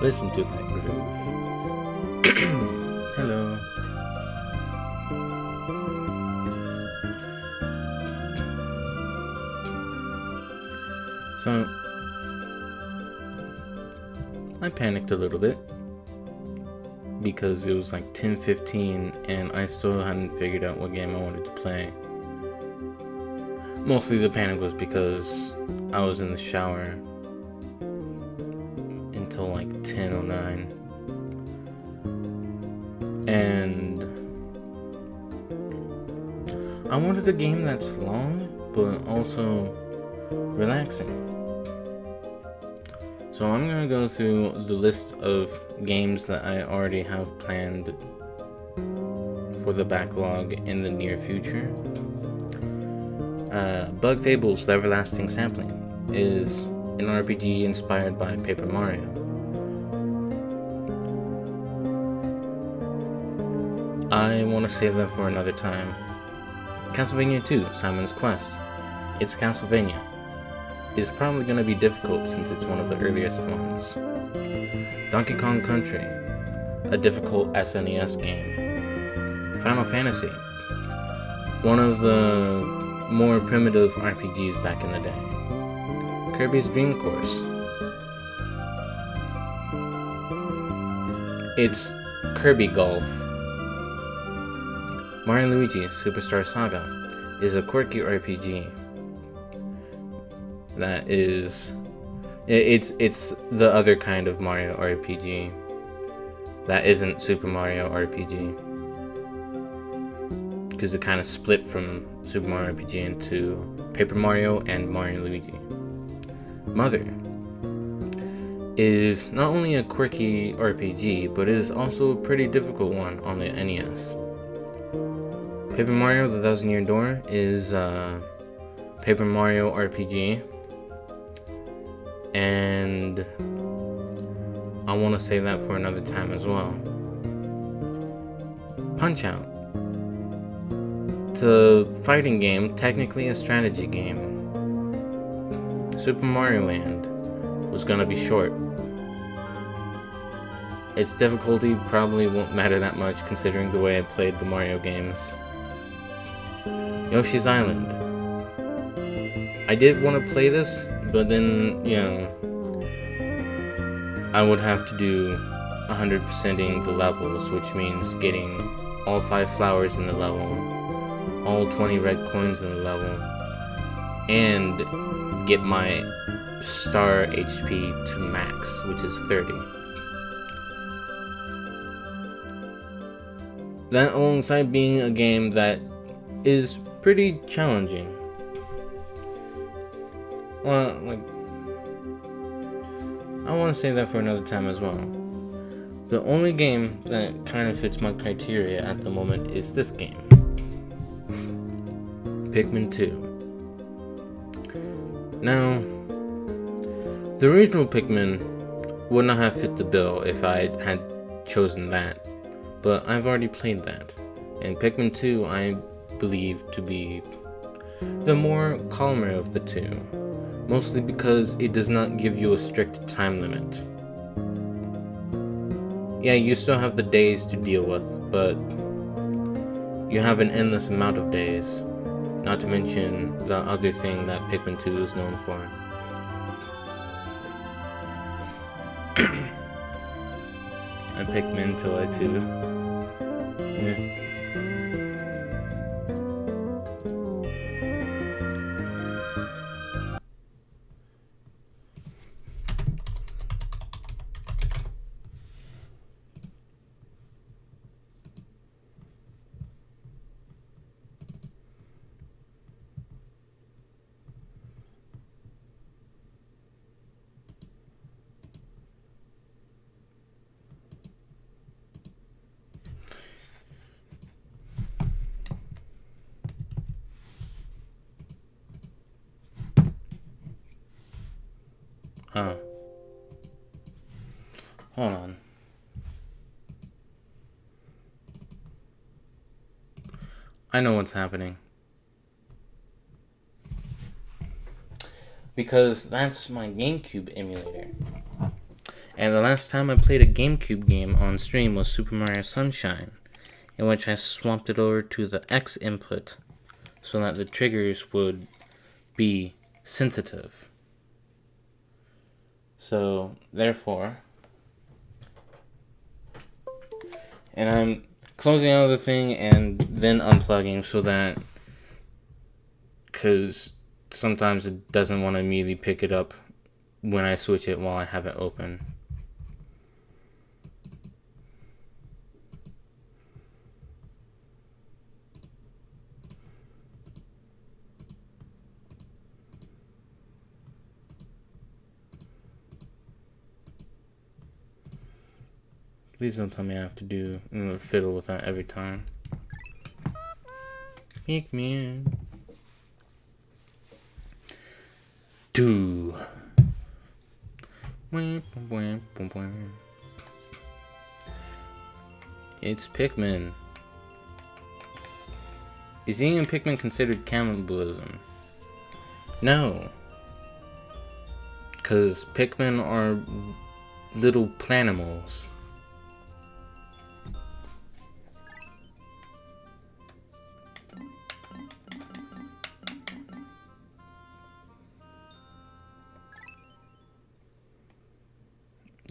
Listen to that groove. Hello. So, I panicked a little bit because it was like 10:15 and I still hadn't figured out what game I wanted to play. Mostly the panic was because I was in the shower until like 10:09. And I wanted a game that's long, but also relaxing. So I'm gonna go through the list of games that I already have planned for the backlog in the near future. Bug Fables: The Everlasting Sampling is an RPG inspired by Paper Mario. I want to save that for another time. Castlevania 2: Simon's Quest. It's Castlevania. It's probably going to be difficult since it's one of the earliest ones. Donkey Kong Country, a difficult SNES game. Final Fantasy, one of the more primitive RPGs back in the day. Kirby's Dream Course. It's Kirby Golf. Mario & Luigi Superstar Saga is a quirky RPG that is... It's the other kind of Mario RPG that isn't Super Mario RPG, because it kind of split from Super Mario RPG into Paper Mario and Mario & Luigi. Mother is not only a quirky RPG, but is also a pretty difficult one on the NES. Paper Mario: The Thousand Year Door is Paper Mario RPG, and I want to save that for another time as well. Punch-Out! It's a fighting game, technically a strategy game. Super Mario Land was gonna be short. Its difficulty probably won't matter that much considering the way I played the Mario games. Yoshi's Island. I did want to play this, but then, you know, I would have to do 100%ing the levels, which means getting all 5 flowers in the level, all 20 red coins in the level, and get my star HP to max, which is 30. That alongside being a game that is pretty challenging. Well, like, I want to say that for another time as well. The only game that kind of fits my criteria at the moment is this game. Pikmin 2. Now, the original Pikmin would not have fit the bill if I had chosen that, but I've already played that, and Pikmin 2 I believe to be the more calmer of the two, mostly because it does not give you a strict time limit. Yeah, you still have the days to deal with, but you have an endless amount of days, not to mention the other thing that Pikmin 2 is known for. I Pikmin till I 2. Yeah. Huh. Hold on. I know what's happening. Because that's my GameCube emulator. And the last time I played a GameCube game on stream was Super Mario Sunshine, in which I swapped it over to the X input so that the triggers would be sensitive. So, therefore, and I'm closing out of the thing and then unplugging so that, because sometimes it doesn't want to immediately pick it up when I switch it while I have it open. Please don't tell me I have to do fiddle with that every time. Pikmin. 2. It's Pikmin. Is eating Pikmin considered cannibalism? No. Because Pikmin are little planimals.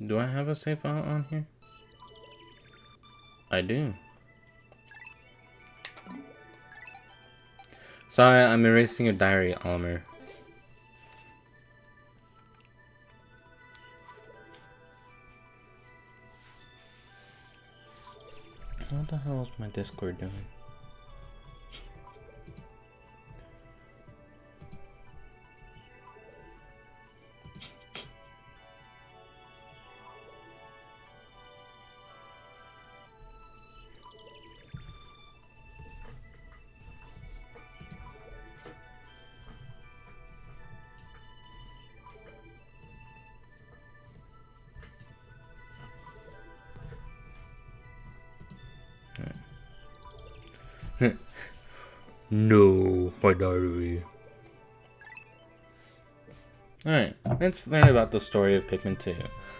Do I have a save file on here? I do. Sorry, I'm erasing your diary, Oliver. What the hell is my Discord doing? No, my diary. Alright, let's learn about the story of Pikmin 2.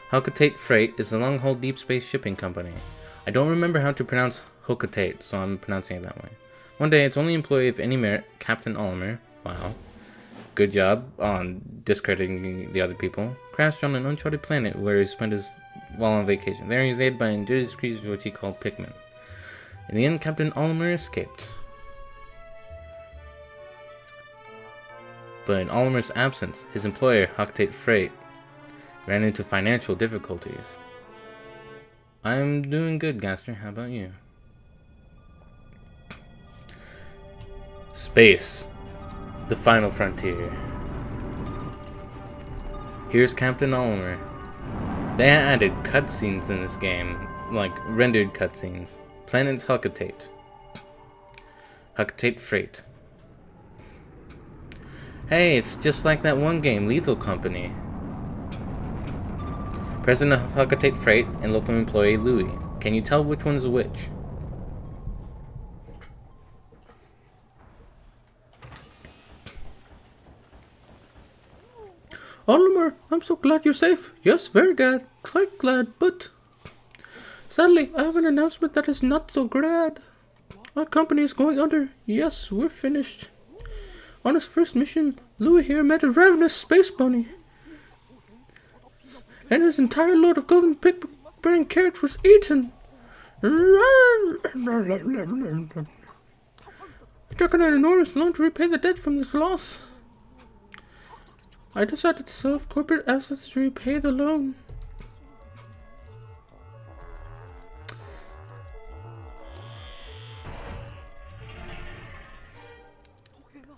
Hocotate Freight is a long-haul deep space shipping company. I don't remember how to pronounce Hocotate, so I'm pronouncing it that way. One day, its only employee of any merit, Captain Oliver, wow, good job on discrediting the other people, crashed on an uncharted planet where he spent his while on vacation. There he was aided by indigenous creatures which he called Pikmin. In the end, Captain Oliver escaped. But in Oliver's absence, his employer, Hocotate Freight, ran into financial difficulties. I'm doing good, Gaster. How about you? Space. The final frontier. Here's Captain Oliver. They added cutscenes in this game, like rendered cutscenes. Planet's Hocotate. Hocotate Freight. Hey, it's just like that one game, Lethal Company. President of Hocotate Freight and local employee Louie. Can you tell which one's which? Oliver, I'm so glad you're safe. Yes, very glad. Quite glad, but sadly, I have an announcement that is not so glad. Our company is going under. Yes, we're finished. On his first mission, Louie here met a ravenous space bunny, and his entire load of golden pig-bearing carrots was eaten. I took on an enormous loan to repay the debt from this loss. I decided to sell off corporate assets to repay the loan.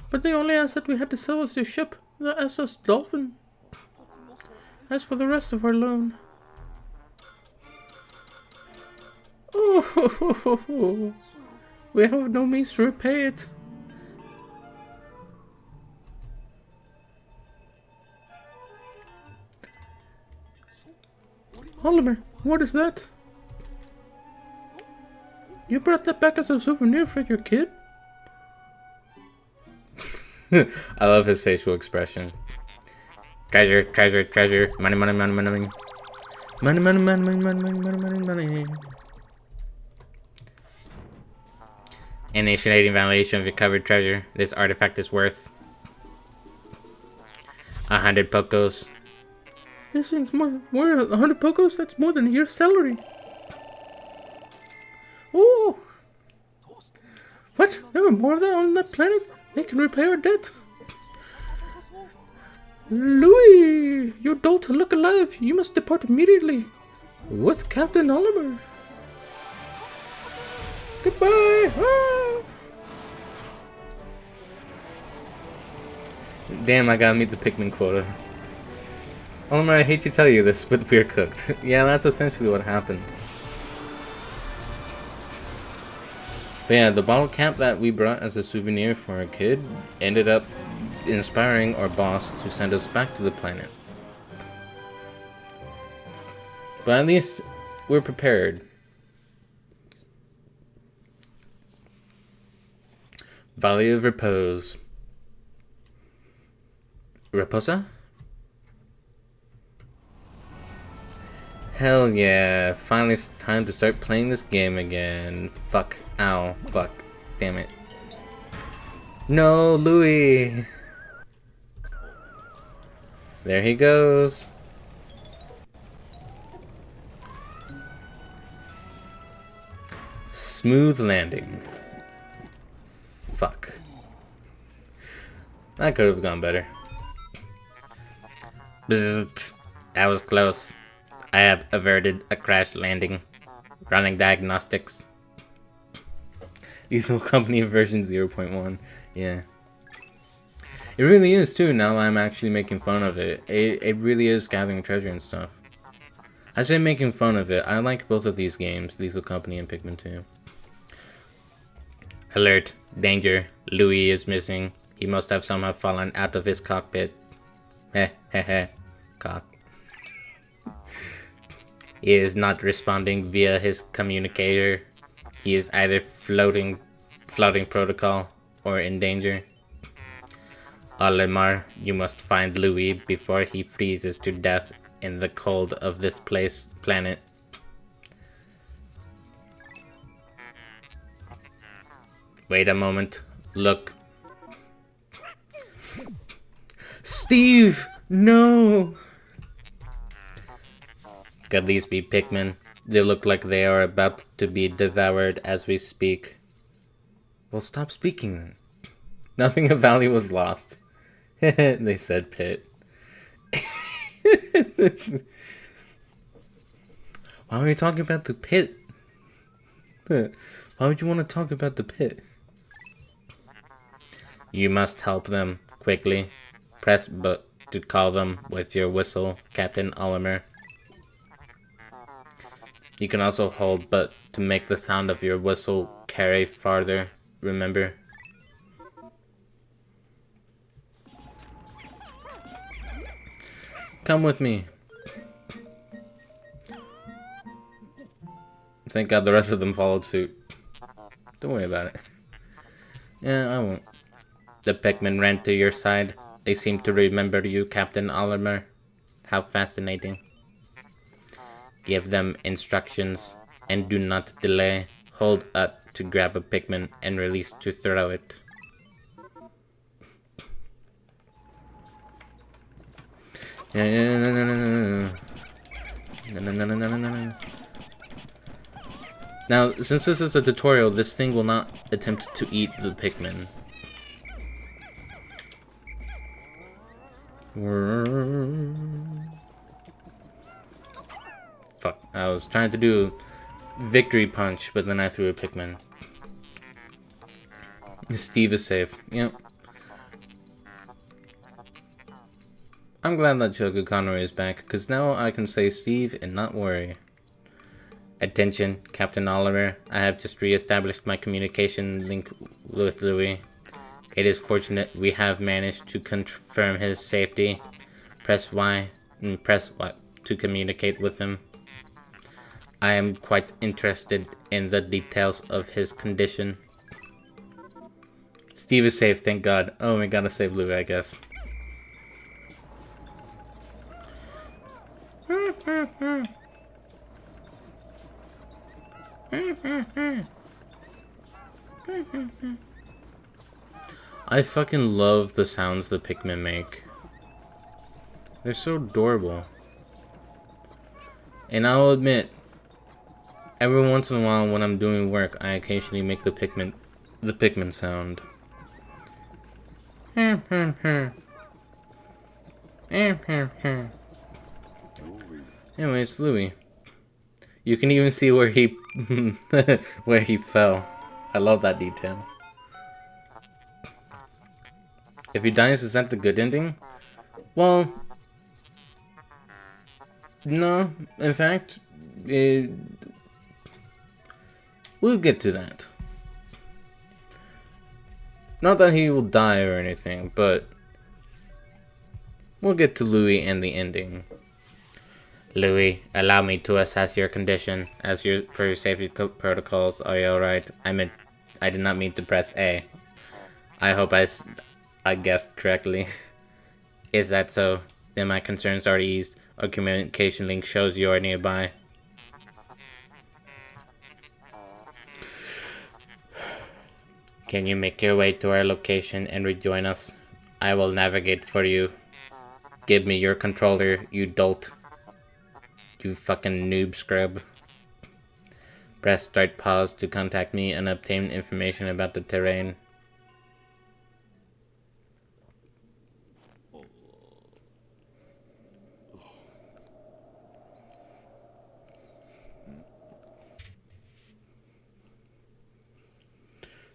But the only asset we had to sell was the ship, the SS Dolphin. As for the rest of our loan... Oh, we have no means to repay it. Oliver, what is that? You brought that back as a souvenir for your kid? I love his facial expression. Treasure, treasure, treasure. Money, money, money, money, money. Money, money, money, money, money, money, money, money. Initiating valuation of recovered treasure. This artifact is worth 100 Pokos. This thing's more than 100 Pokos? That's more than a year's salary. Oh! What? There were more of that on that planet? They can repay our debt. Louie, you dolt, look alive. You must depart immediately. With Captain Oliver. Goodbye. Ah. Damn, I gotta meet the Pikmin quota. Oliver, I hate to tell you this, but we're cooked. Yeah, that's essentially what happened. But yeah, the bottle cap that we brought as a souvenir for a kid ended up inspiring our boss to send us back to the planet. But at least we're prepared. Valley of Repose. Reposa? Hell yeah, finally it's time to start playing this game again. Fuck. Ow. Fuck. Damn it. No, Louie! There he goes. Smooth landing. Fuck. That could have gone better. Bzzzt. That was close. I have averted a crash landing. Running diagnostics. Lethal Company version 0.1. Yeah. It really is too, now I'm actually making fun of it. It really is gathering treasure and stuff. I say making fun of it. I like both of these games, Lethal Company and Pikmin 2. Alert. Danger. Louie is missing. He must have somehow fallen out of his cockpit. Heh heh heh. Cock. He is not responding via his communicator. He is either floating protocol or in danger. Orima, you must find Louie before he freezes to death in the cold of this planet. Wait a moment. Look. Steve! No! Could these be Pikmin? They look like they are about to be devoured as we speak. Well, stop speaking then. Nothing of value was lost. They said pit. Why are we talking about the pit? Why would you want to talk about the pit? You must help them, quickly. Press but to call them with your whistle, Captain Orima. You can also hold but to make the sound of your whistle carry farther, remember? Come with me. Thank God the rest of them followed suit. Don't worry about it. Yeah, I won't. The Pikmin ran to your side. They seem to remember you, Captain Orima. How fascinating. Give them instructions and do not delay. Hold up to grab a Pikmin and release to throw it. No. Now, since this is a tutorial, this thing will not attempt to eat the Pikmin. Fuck, I was trying to do victory punch, but then I threw a Pikmin. Steve is safe. Yep. I'm glad that Joker Conroy is back, because now I can say Steve and not worry. Attention, Captain Orima. I have just re-established my communication link with Louie. It is fortunate we have managed to confirm his safety. Press Y and press what to communicate with him. I am quite interested in the details of his condition. Steve is safe, thank God. Oh, we gotta save Louie, I guess. I fucking love the sounds the Pikmin make. They're so adorable. And I'll admit, every once in a while when I'm doing work, I occasionally make the Pikmin sound. Anyway, it's Louie. You can even see where he where he fell. I love that detail. If he dies, is that the good ending? Well, no. In fact, we'll get to that. Not that he will die or anything, but we'll get to Louie and the ending. Louie, allow me to assess your condition. For your safety protocols, are you alright? I did not mean to press A. I hope I guessed correctly. Is that so? Then my concerns are eased. Our communication link shows you are nearby. Can you make your way to our location and rejoin us? I will navigate for you. Give me your controller, you dolt. You fucking noob scrub. Press start pause to contact me and obtain information about the terrain.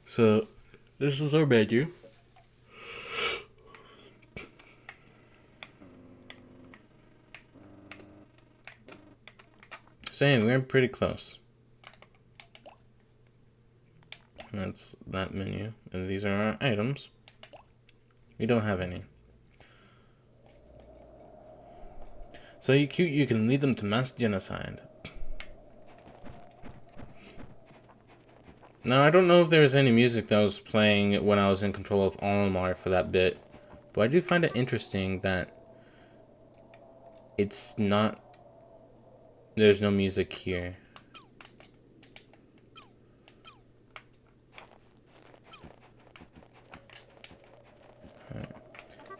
So, this is our menu. So yeah, we're pretty close. That's that menu. And these are our items. We don't have any. So you can lead them to mass genocide. Now, I don't know if there was any music that was playing when I was in control of Orima for that bit, but I do find it interesting that it's not... There's no music here. Right.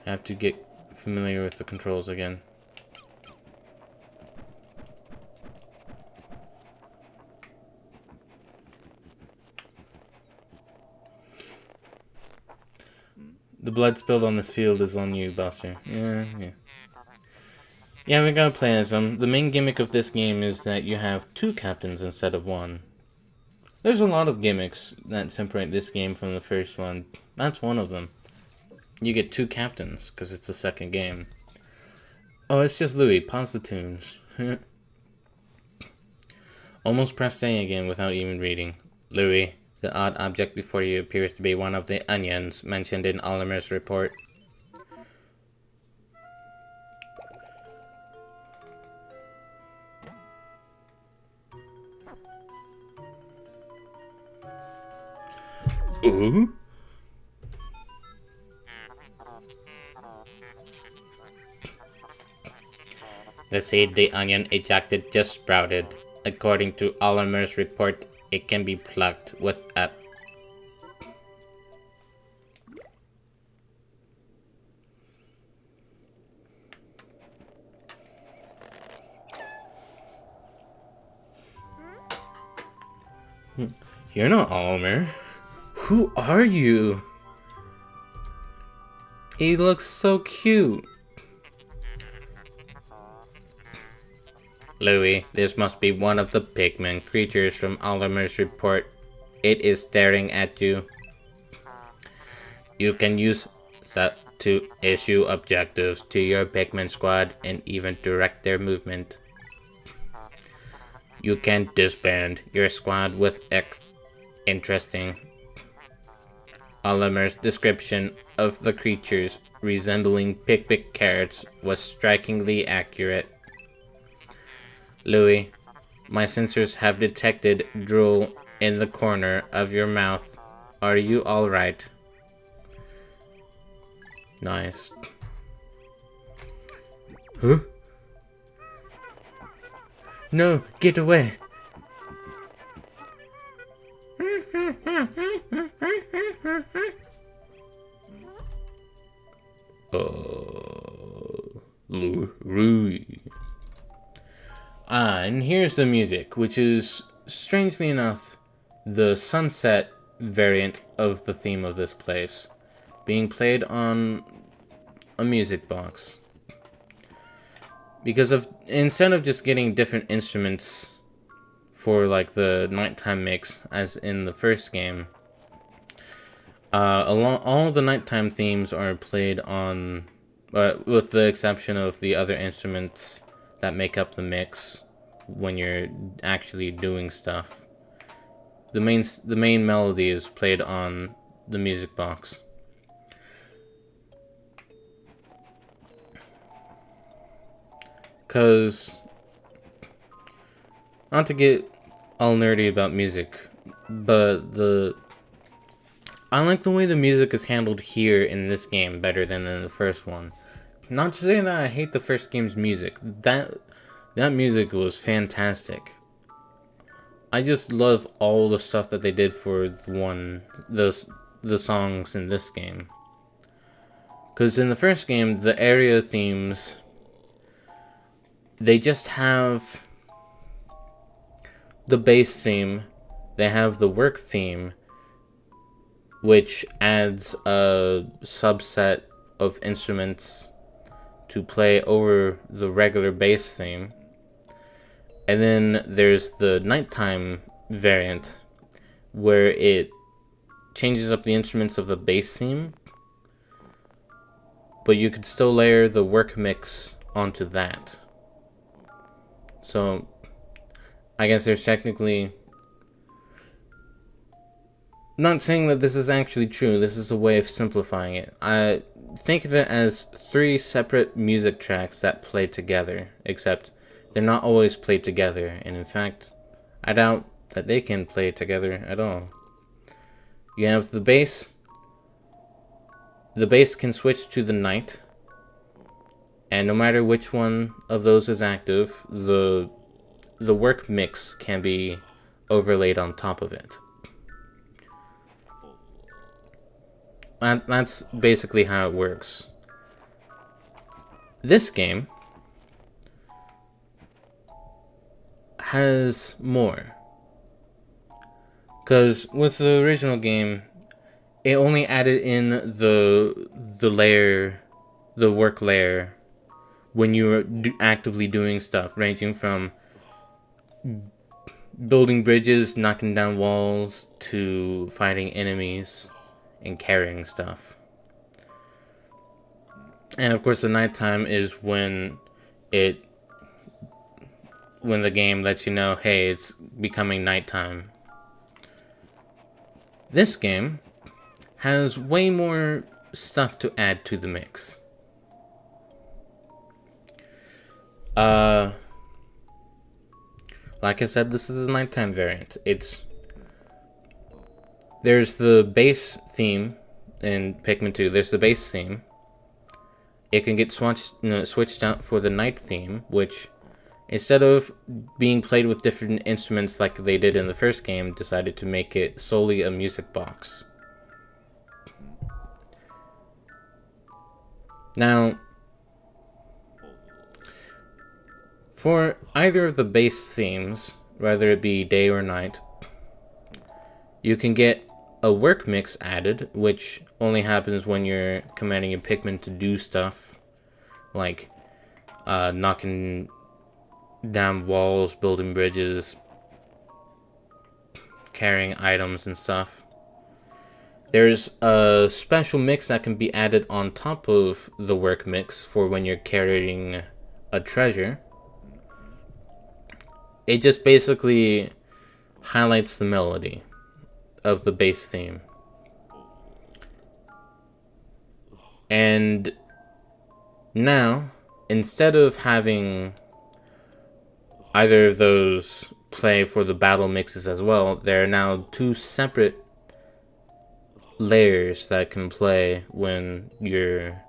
I have to get familiar with the controls again. The blood spilled on this field is on you, Buster. Yeah. Yeah, we're gonna play as them. The main gimmick of this game is that you have 2 captains instead of 1. There's a lot of gimmicks that separate this game from the first one. That's one of them. You get 2 captains, because it's the second game. Oh, it's just Louie. Pause the tunes. Almost pressed A again without even reading. Louie, the odd object before you appears to be one of the onions mentioned in Oliver's report. Ooh? The seed the onion ejected just sprouted. According to Oliver's report, it can be plucked with a... You're not Oliver. Who are you? He looks so cute. Louie, this must be one of the Pikmin creatures from Oliver's report. It is staring at you. You can use that to issue objectives to your Pikmin squad and even direct their movement. You can disband your squad with interesting. Oliver's description of the creatures resembling Pikmin carrots was strikingly accurate. Louie, my sensors have detected drool in the corner of your mouth. Are you alright? Nice. Huh? No, get away! Rouie. And here's the music, which is, strangely enough, the sunset variant of the theme of this place, being played on a music box. Because instead of just getting different instruments for like the nighttime mix, as in the first game, all the nighttime themes are played on, with the exception of the other instruments that make up the mix when you're actually doing stuff. The main melody is played on the music box. Because, not to get all nerdy about music, but I like the way the music is handled here in this game better than in the first one. Not to say that I hate the first game's music. That music was fantastic. I just love all the stuff that they did for the songs in this game. Because in the first game, the area themes, they just have the bass theme, they have the work theme, which adds a subset of instruments to play over the regular bass theme. And then there's the nighttime variant, where it changes up the instruments of the bass theme, but you could still layer the work mix onto that. So, I guess there's technically... Not saying that this is actually true, this is a way of simplifying it. I think of it as 3 separate music tracks that play together, except they're not always played together, and in fact, I doubt that they can play together at all. You have the bass. The bass can switch to the night, and no matter which one of those is active, the work mix can be overlaid on top of it. That's basically how it works. This game has more. Because with the original game, it only added in the layer, the work layer, when you were actively doing stuff, ranging from building bridges, knocking down walls, to fighting enemies and carrying stuff. And of course, the nighttime is when the game lets you know, hey, it's becoming nighttime. This game has way more stuff to add to the mix. Like I said, this is the nighttime variant. There's the bass theme in Pikmin 2. There's the bass theme. It can get switched out for the night theme, which, instead of being played with different instruments like they did in the first game, decided to make it solely a music box. Now, for either of the bass themes, whether it be day or night, you can get a work mix added, which only happens when you're commanding your Pikmin to do stuff, like knocking down walls, building bridges, carrying items and stuff. There's a special mix that can be added on top of the work mix for when you're carrying a treasure. It just basically highlights the melody of the bass theme. And now, instead of having either of those play for the battle mixes as well, there are now 2 separate layers that can play when you're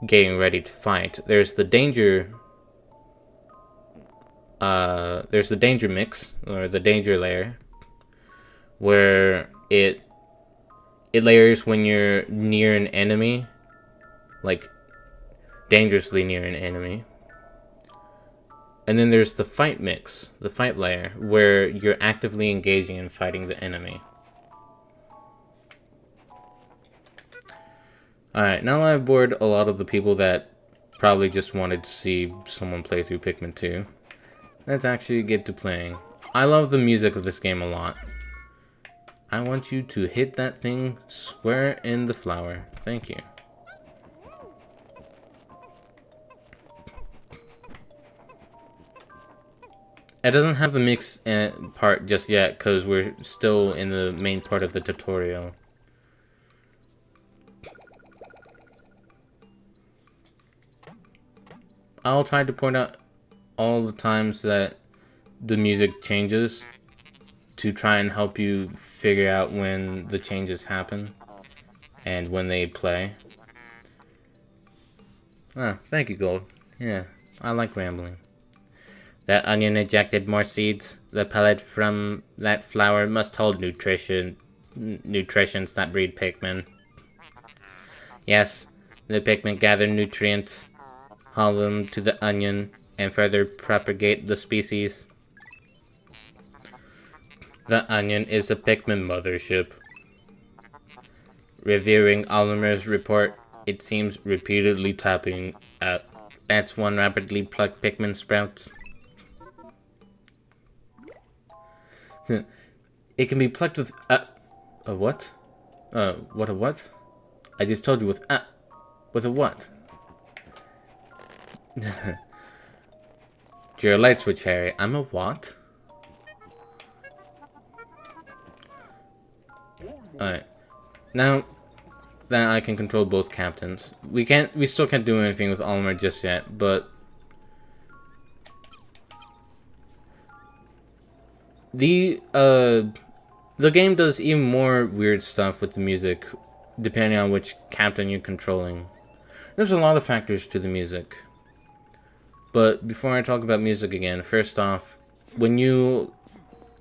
getting ready to fight. There's the danger mix, or the danger layer, where it layers when you're near an enemy, like dangerously near an enemy. And then there's the fight mix, the fight layer, where you're actively engaging and fighting the enemy. Alright, now I've bored a lot of the people that probably just wanted to see someone play through Pikmin 2. Let's actually get to playing. I love the music of this game a lot. I want you to hit that thing square in the flower. Thank you. It doesn't have the mix part just yet, because we're still in the main part of the tutorial. I'll try to point out all the times that the music changes to try and help you figure out when the changes happen and when they play. Ah, thank you, Gold. Yeah, I like rambling. That onion ejected more seeds. The pellet from that flower must hold nutritions that breed Pikmin. Yes, the Pikmin gather nutrients, haul them to the onion, and further propagate the species. The onion is a Pikmin mothership. Reviewing Oliver's report, it seems repeatedly tapping out. That's one rapidly plucked Pikmin sprouts. It can be plucked with a what? What a what? I just told you with a what? You're a light switch, Harry. I'm a what? Alright. Now that I can control both captains, we still can't do anything with Olimar just yet, but the game does even more weird stuff with the music, depending on which captain you're controlling. There's a lot of factors to the music. But before I talk about music again, first off, when you,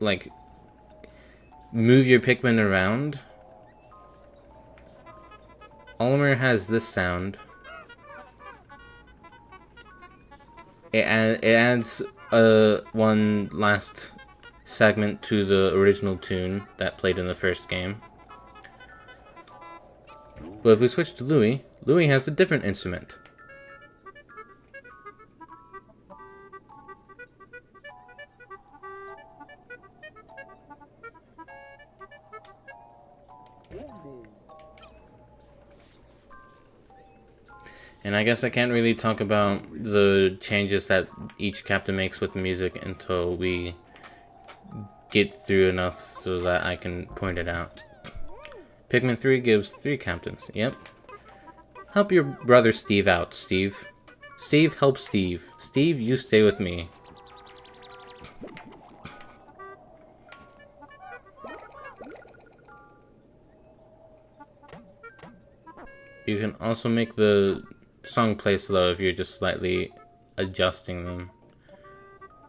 like, move your Pikmin around, Olimar has this sound. It adds one last segment to the original tune that played in the first game. But if we switch to Louie, Louie has a different instrument. And I guess I can't really talk about the changes that each captain makes with the music until we get through enough so that I can point it out. Pikmin 3 gives 3 captains. Yep. Help your brother Steve out, Steve. Steve, help Steve. Steve, you stay with me. You can also make the song play slow if you're just slightly adjusting them.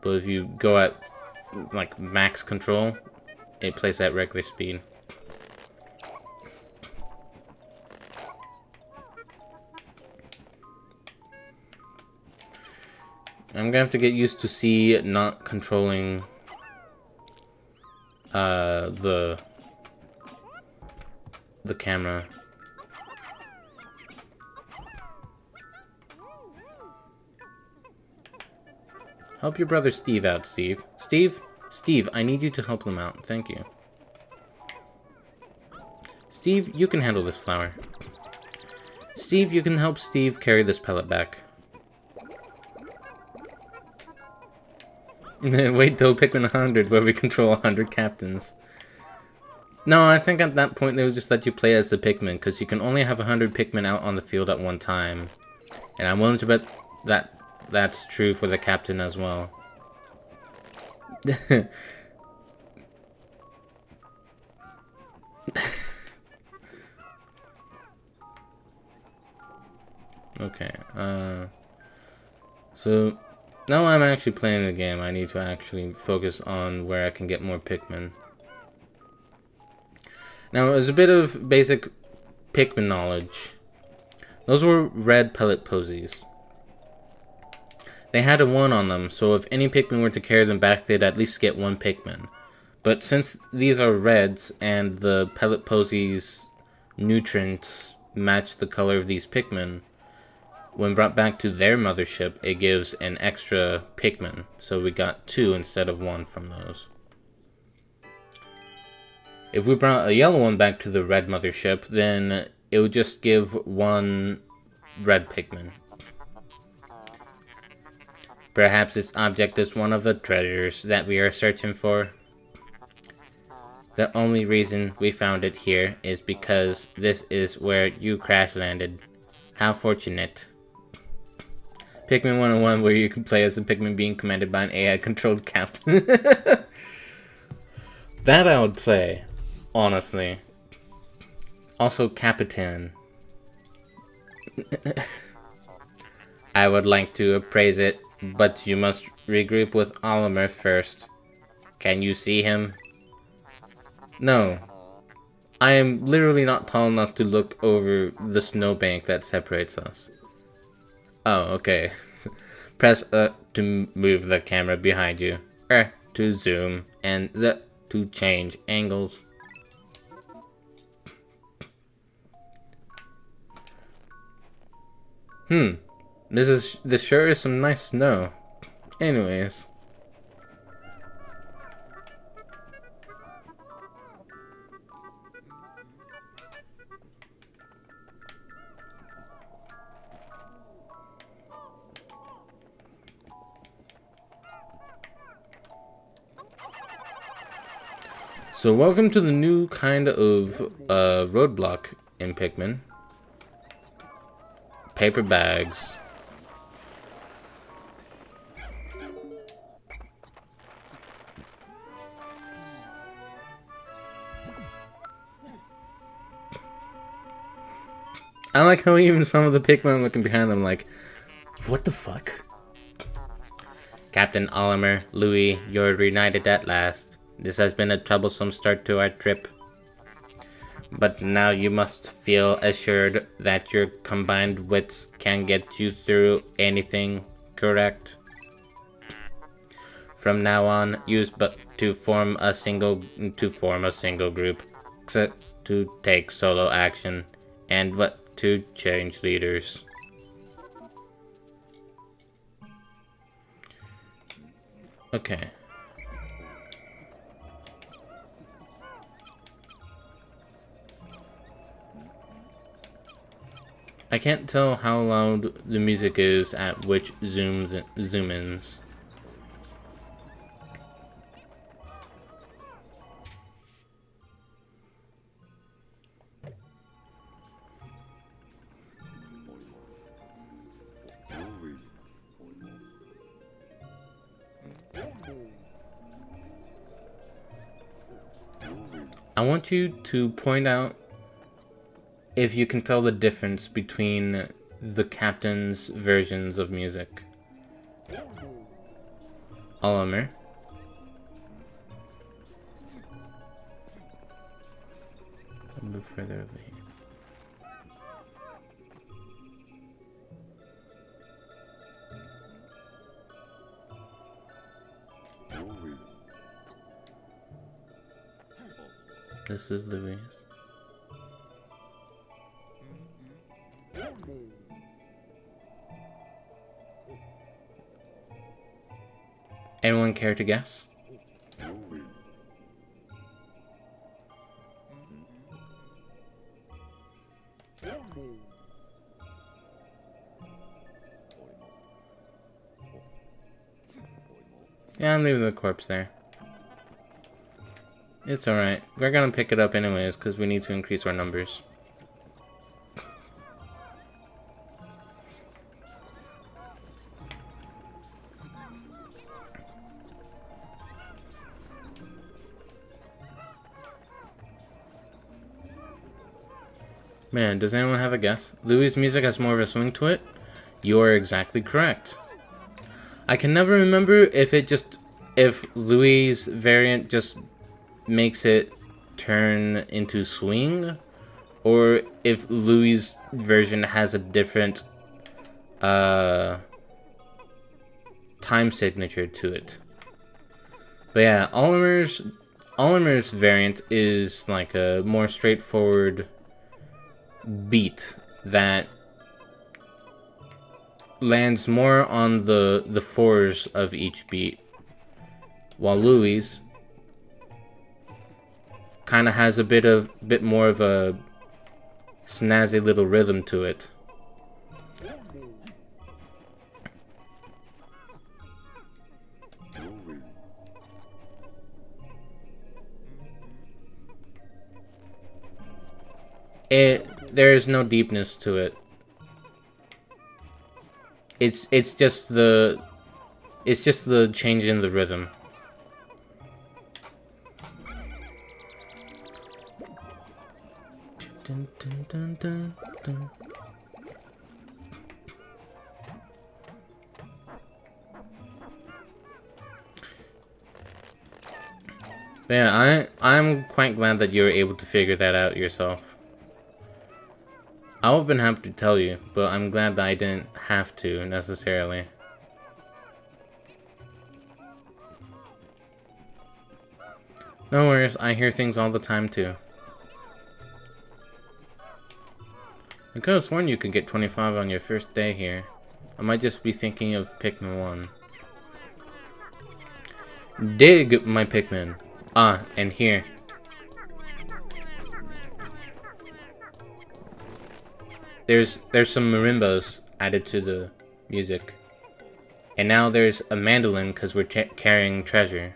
But if you go at like max control, it plays at regular speed. I'm gonna have to get used to C not controlling the camera. Help your brother Steve out, Steve. Steve, I need you to help them out. Thank you. Steve, you can handle this flower. Steve, you can help Steve carry this pellet back. Wait till Pikmin 100 where we control 100 captains. No, I think at that point they would just let you play as the Pikmin, because you can only have 100 Pikmin out on the field at one time. And I'm willing to bet that that's true for the captain as well. Okay, so now I'm actually playing the game, I need to actually focus on where I can get more Pikmin. Now, as a bit of basic Pikmin knowledge, those were red pellet posies. They had a 1 on them, so if any Pikmin were to carry them back, they'd at least get 1 Pikmin. But since these are reds, and the pellet posies' nutrients match the color of these Pikmin, when brought back to their mothership, it gives an extra Pikmin. So we got 2 instead of 1 from those. If we brought a yellow one back to the red mothership, then it would just give 1 red Pikmin. Perhaps this object is one of the treasures that we are searching for. The only reason we found it here is because this is where you crash landed. How fortunate. Pikmin 101 where you can play as a Pikmin being commanded by an AI-controlled captain. That I would play, honestly. Also, Capitan. I would like to appraise it, but you must regroup with Orima first. Can you see him? No. I am literally not tall enough to look over the snowbank that separates us. Oh, okay. Press to move the camera behind you. To zoom, and Z to change angles. This sure is some nice snow. Anyways. So welcome to the new kind of roadblock in Pikmin. Paper bags. I like how even some of the Pikmin looking behind them like, what the fuck? Captain Orima, Rouie, you're reunited at last. This has been a troublesome start to our trip. But now you must feel assured that your combined wits can get you through anything, correct? From now on, use but to form a single group, to take solo action, and what to change leaders. Okay. I can't tell how loud the music is at which zoom-ins. I want you to point out if you can tell the difference between the captain's versions of music. Orima. I'll move further over here. This is Louis. Anyone care to guess? Yeah, I'm leaving the corpse there. It's alright. We're gonna pick it up anyways, because we need to increase our numbers. Man, does anyone have a guess? Louis' music has more of a swing to it? You are exactly correct. I can never remember if Louis' variant just makes it turn into swing, or if Louis' version has a different time signature to it. But yeah, Orima's variant is like a more straightforward beat that lands more on the fours of each beat, while Louis kind of has a bit more of a snazzy little rhythm to it. There is no deepness to it. It's just the change in the rhythm. Dun, dun, dun, dun, dun. But yeah, I'm quite glad that you were able to figure that out yourself. I would have been happy to tell you, but I'm glad that I didn't have to, necessarily. No worries, I hear things all the time, too. I could have sworn you could get 25 on your first day here. I might just be thinking of Pikmin 1. Dig, my Pikmin! Ah, and here. There's some marimbas added to the music. And now there's a mandolin because we're carrying treasure.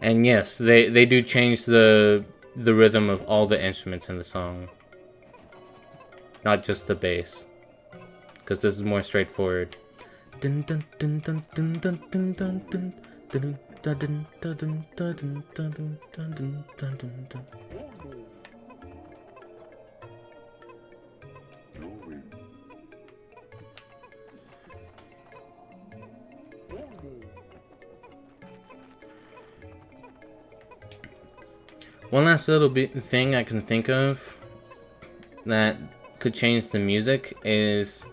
And yes, they do change the rhythm of all the instruments in the song. Not just the bass. Because this is more straightforward. Dun dun dun dun dun dun dun dun dun dun dun dun dun dun dun dun dun. One last little thing I can think of that could change the music is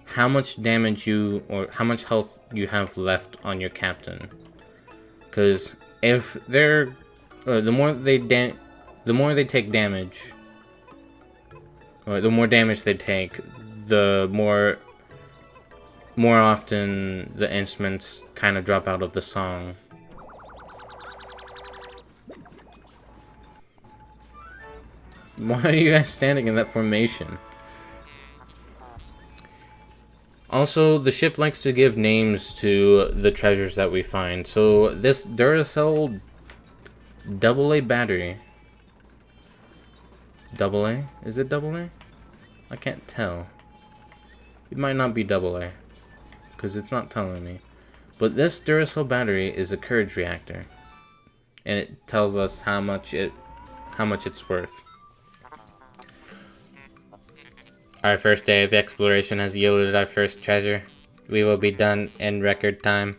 how much damage or how much health you have left on your captain. Because if they're the more they take damage, or the more damage they take, the more often the instruments kind of drop out of the song. Why are you guys standing in that formation? Also, the ship likes to give names to the treasures that we find. So this Duracell AA battery. AA? Is it AA? I can't tell. It might not be AA, because it's not telling me. But this Duracell battery is a courage reactor, and it tells us how much it's worth. Our first day of exploration has yielded our first treasure. We will be done in record time.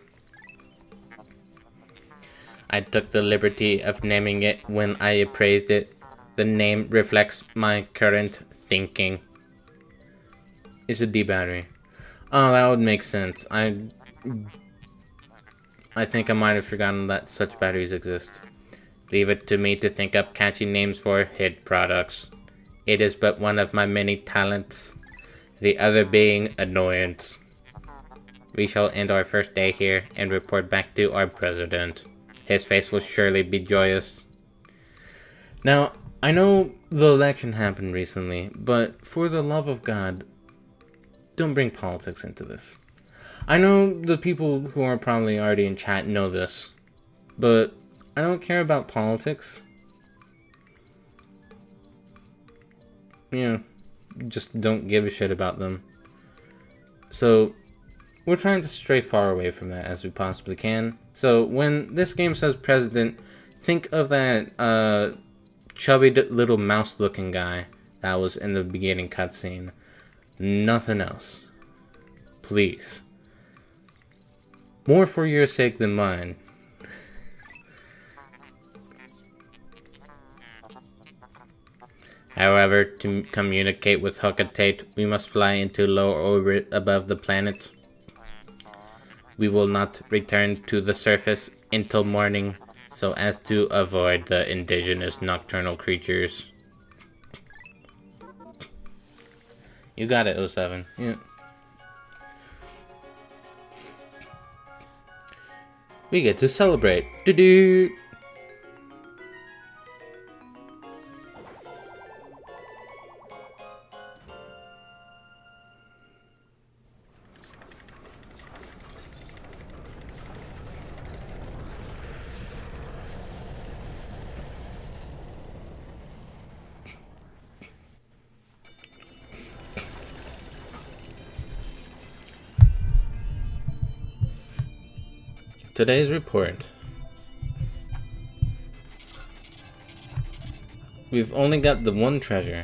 I took the liberty of naming it when I appraised it. The name reflects my current thinking. It's a D battery. Oh, that would make sense. I think I might have forgotten that such batteries exist. Leave it to me to think up catchy names for hit products. It is but one of my many talents, the other being annoyance. We shall end our first day here and report back to our president. His face will surely be joyous. Now, I know the election happened recently, but for the love of God, don't bring politics into this. I know the people who are probably already in chat know this, but I don't care about politics. Yeah, just don't give a shit about them. So, we're trying to stray far away from that as we possibly can. So, when this game says president, think of that chubby little mouse-looking guy that was in the beginning cutscene. Nothing else. Please. More for your sake than mine. However, to communicate with Hockatate, we must fly into low orbit above the planet. We will not return to the surface until morning, so as to avoid the indigenous nocturnal creatures. You got it, 07. Yeah. We get to celebrate. Doo-doo! Today's report. We've only got the one treasure.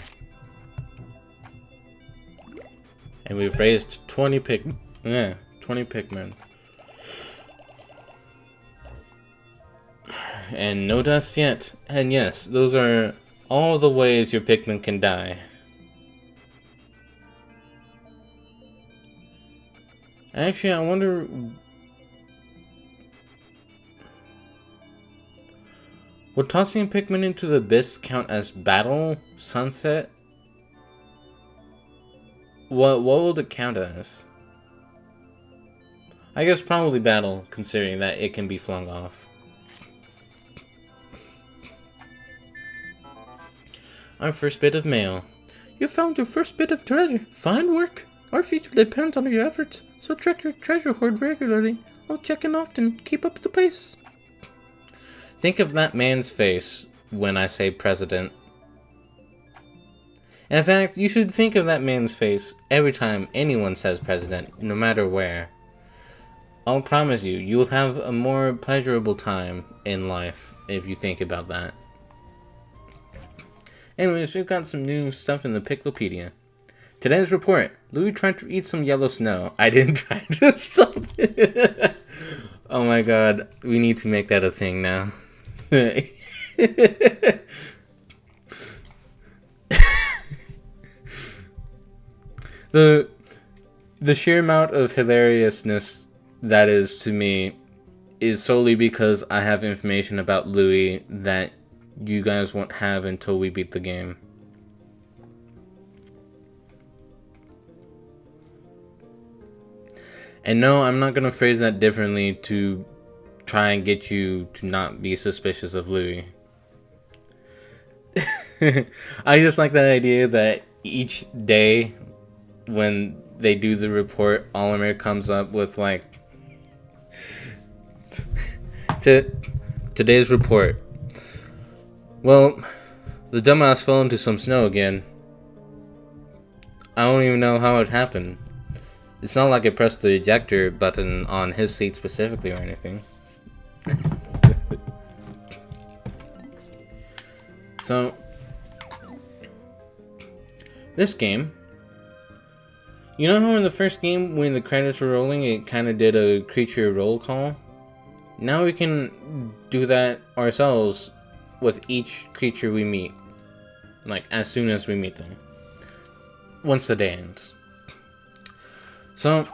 And we've raised 20 Pikmin. And no deaths yet. And yes, those are all the ways your Pikmin can die. Actually, I wonder... would tossing a Pikmin into the abyss count as battle? Sunset? What would it count as? I guess probably battle, considering that it can be flung off. Our first bit of mail. You found your first bit of treasure. Fine work. Our future depends on your efforts, so check your treasure hoard regularly. I'll check in often. Keep up the pace. Think of that man's face when I say president. In fact, you should think of that man's face every time anyone says president, no matter where. I'll promise you, you'll have a more pleasurable time in life if you think about that. Anyways, we've got some new stuff in the Picklopedia. Today's report. Louis tried to eat some yellow snow. I didn't try to stop it. Oh my god. We need to make that a thing now. The sheer amount of hilariousness that is to me is solely because I have information about Louis that you guys won't have until we beat the game. And no, I'm not gonna phrase that differently to try and get you to not be suspicious of Louis. I just like that idea that each day when they do the report, Orima comes up with like today's report. Well, the dumbass fell into some snow again. I don't even know how it happened. It's not like I pressed the ejector button on his seat specifically or anything. So, this game, you know how in the first game when the credits were rolling it kind of did a creature roll call? Now we can do that ourselves with each creature we meet. Like, as soon as we meet them. Once the day ends. So,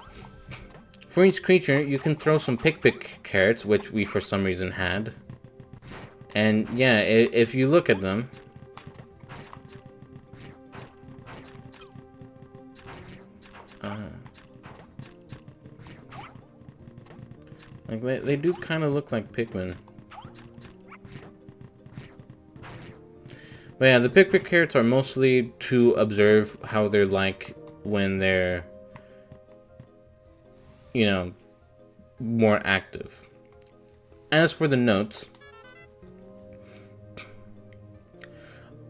for each creature, you can throw some pick carrots, which we for some reason had. And yeah, if you look at them, like they do kind of look like Pikmin. But yeah, the pick carrots are mostly to observe how they're like when they're, you know, more active. As for the notes,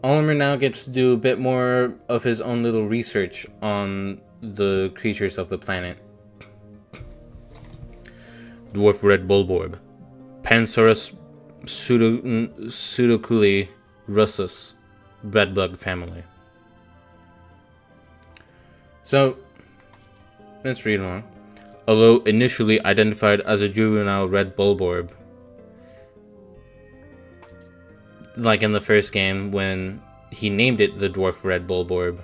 Orima now gets to do a bit more of his own little research on the creatures of the planet. Dwarf red bulborb, Pansaurus pseudoculi russus, breadbug family. So, let's read along. Although initially identified as a juvenile red bulborb, like in the first game when he named it the dwarf red bulborb.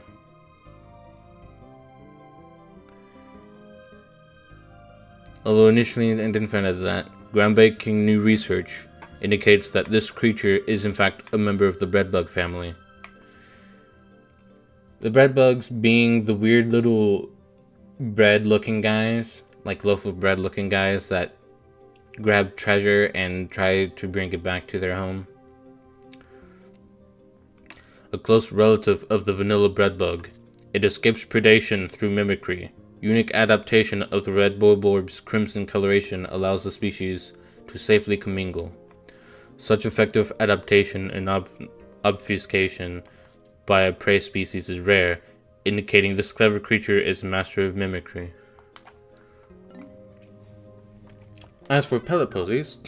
Although initially identified as that, groundbreaking new research indicates that this creature is in fact a member of the breadbug family. The breadbugs being the weird little bread-looking guys, like loaf of bread-looking guys that grab treasure and try to bring it back to their home. A close relative of the vanilla breadbug, it escapes predation through mimicry. Unique adaptation of the red bulborb's crimson coloration allows the species to safely commingle. Such effective adaptation and obfuscation by a prey species is rare, indicating this clever creature is a master of mimicry. As for pellet posies,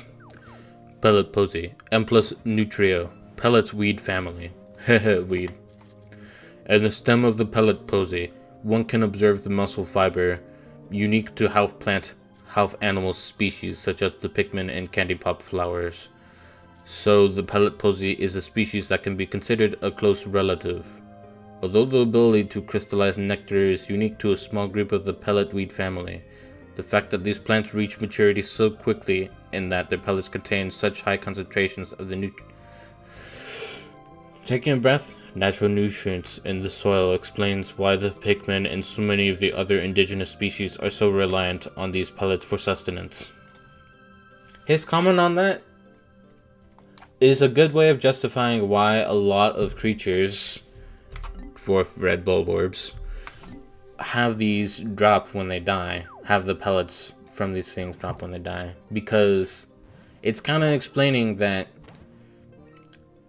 pellet posy, M plus nutrio, pellet weed family, weed. And the stem of the pellet posy, one can observe the muscle fiber unique to half plant, half animal species such as the Pikmin and candy pop flowers. So the pellet posy is a species that can be considered a close relative. Although the ability to crystallize nectar is unique to a small group of the pellet weed family, the fact that these plants reach maturity so quickly and that their pellets contain such high concentrations of the taking a breath, natural nutrients in the soil explains why the Pikmin and so many of the other indigenous species are so reliant on these pellets for sustenance. His comment on that is a good way of justifying why a lot of creatures, dwarf red bulborbs, have these drop when they die, have the pellets from these things drop when they die, because it's kind of explaining that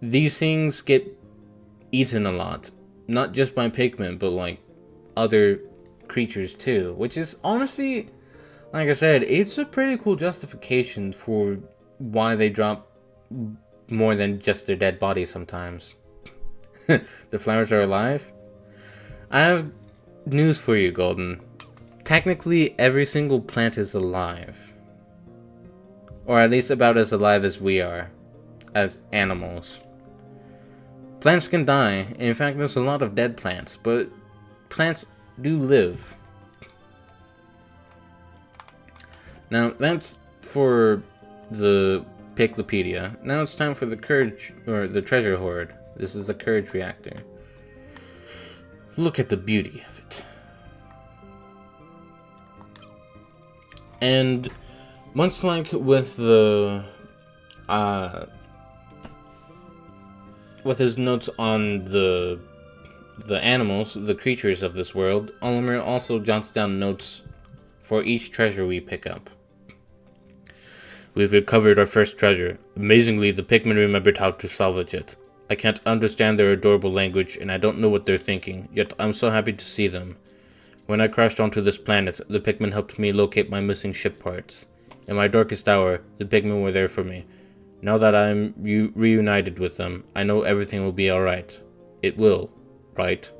these things get eaten a lot, not just by Pikmin, but like other creatures too, which is honestly, like I said, it's a pretty cool justification for why they drop more than just their dead bodies sometimes. The flowers are alive? I have news for you, Golden. Technically, every single plant is alive. Or at least about as alive as we are, as animals. Plants can die. In fact, there's a lot of dead plants, but plants do live. Now, that's for the Piclopedia. Now it's time for the Courage, or the Treasure Hoard. This is the Courage Reactor. Look at the beauty of it. And much like with the with his notes on the animals, the creatures of this world, Oliver also jots down notes for each treasure we pick up. We've recovered our first treasure. Amazingly, the Pikmin remembered how to salvage it. I can't understand their adorable language, and I don't know what they're thinking, yet I'm so happy to see them. When I crashed onto this planet, the Pikmin helped me locate my missing ship parts. In my darkest hour, the Pikmin were there for me. Now that I'm reunited with them, I know everything will be alright. It will, right?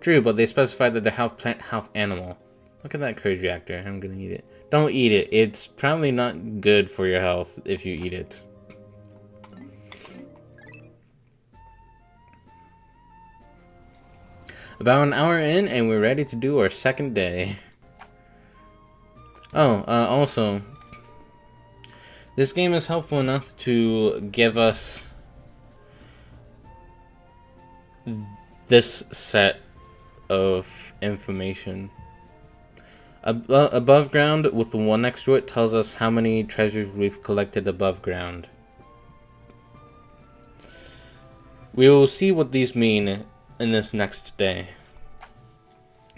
True, but they specified that they're half plant, half animal. Look at that Courage Reactor. I'm gonna eat it. Don't eat it. It's probably not good for your health if you eat it. About an hour in, and we're ready to do our second day. Also, this game is helpful enough to give us this set of information. Above ground, with the 1 next to it, tells us how many treasures we've collected above ground. We will see what these mean in this next day.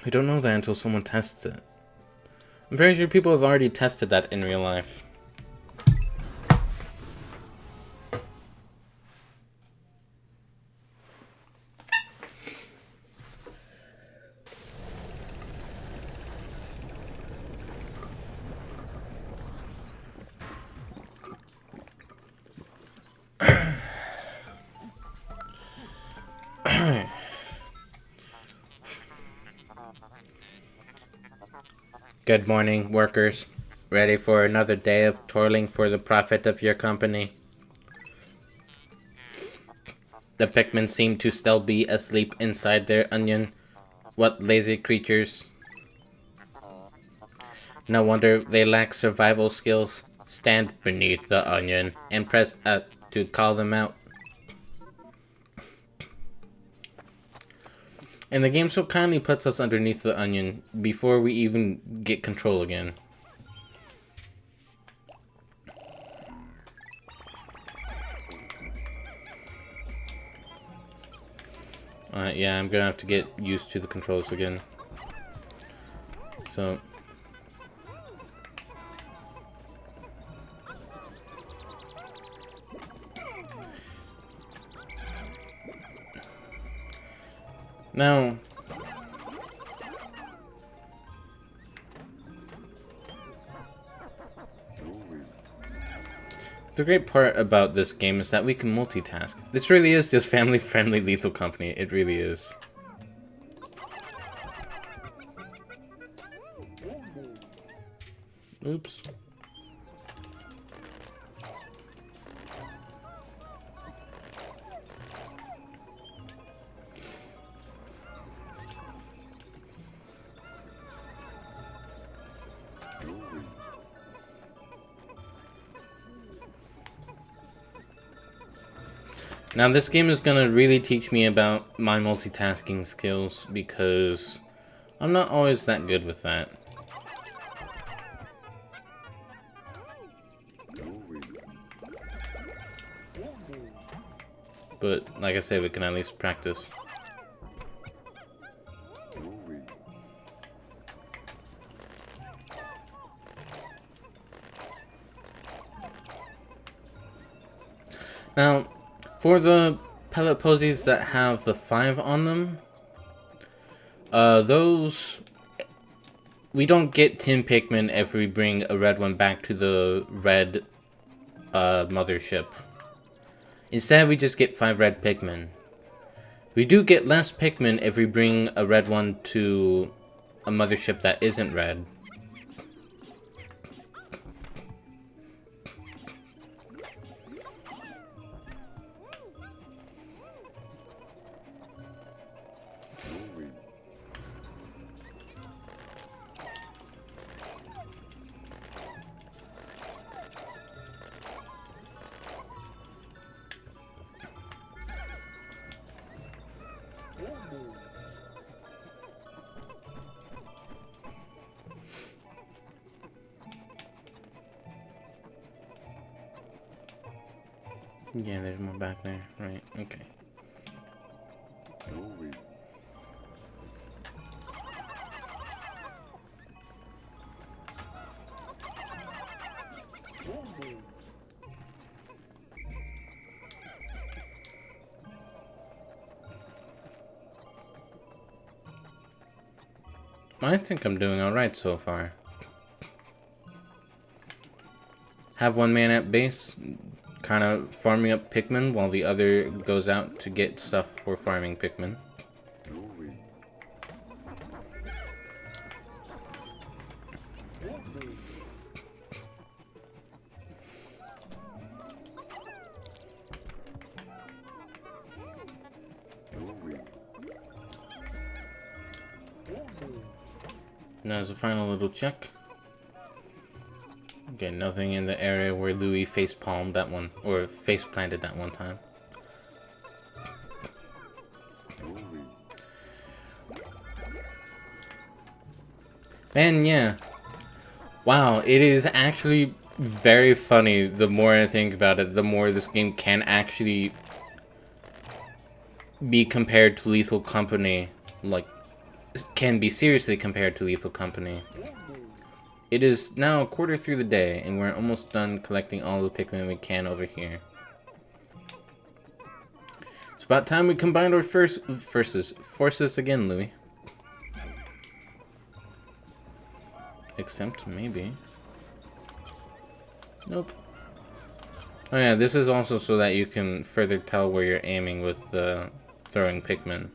We don't know that until someone tests it. I'm pretty sure people have already tested that in real life. Good morning, workers. Ready for another day of toiling for the profit of your company? The Pikmin seem to still be asleep inside their onion. What lazy creatures. No wonder they lack survival skills. Stand beneath the onion and press up to call them out. And the game so kindly puts us underneath the onion before we even get control again. Yeah, I'm gonna have to get used to the controls again. So... Now, The great part about this game is that we can multitask. This really is just family-friendly Lethal Company. It really is. Oops. Now this game is gonna really teach me about my multitasking skills because I'm not always that good with that. But like I said, we can at least practice. Now, for the pellet posies that have the 5 on them, those... we don't get 10 Pikmin if we bring a red one back to the red mothership. Instead, we just get 5 red Pikmin. We do get less Pikmin if we bring a red one to a mothership that isn't red. Yeah, there's more back there. Right, okay. Rouie. I think I'm doing alright so far. Have one man at base, kind of farming up Pikmin while the other goes out to get stuff for farming Pikmin. Rouie. Rouie. Now as a final little check. Okay, nothing in the area where Louis face palmed that one, or face planted that one time. Rouie. And yeah, wow, it is actually very funny. The more I think about it, the more this game can actually be compared to Lethal Company, like, can be seriously compared to Lethal Company. It is now a quarter through the day, and we're almost done collecting all the Pikmin we can over here. It's about time we combined our forces again, Louis. Except, maybe. Nope. Oh yeah, this is also so that you can further tell where you're aiming with the throwing Pikmin.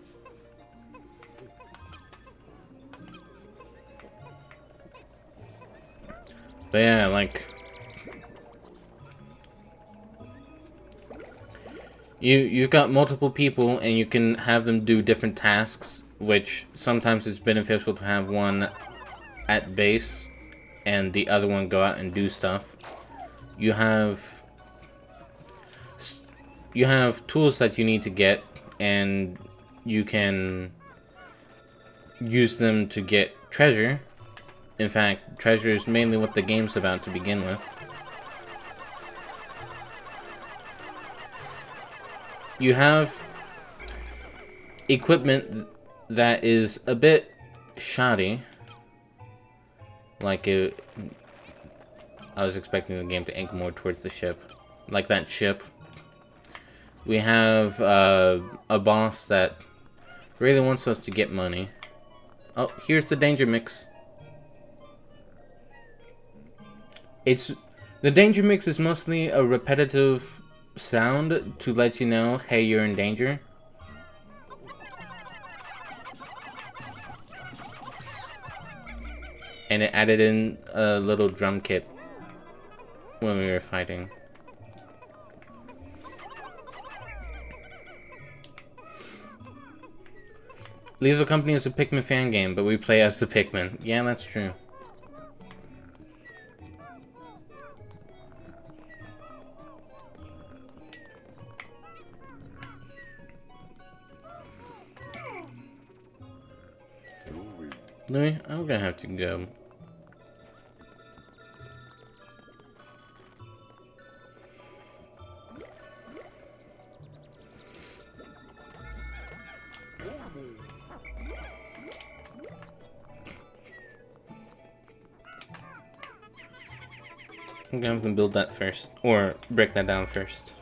But yeah, like... You've got multiple people, and you can have them do different tasks, which sometimes it's beneficial to have one at base, and the other one go out and do stuff. You have tools that you need to get, and you can use them to get treasure. In fact, treasure is mainly what the game's about to begin with. You have equipment that is a bit shoddy. Like I was expecting the game to angle more towards the ship. Like that ship. We have a boss that really wants us to get money. Oh, here's the danger mix. It's The danger mix is mostly a repetitive sound to let you know, hey, you're in danger. And it added in a little drum kit when we were fighting. Lethal Company is a Pikmin fan game, but we play as the Pikmin. Yeah, that's true. Louis, I'm gonna have to go. I'm gonna have them build that first, or break that down first.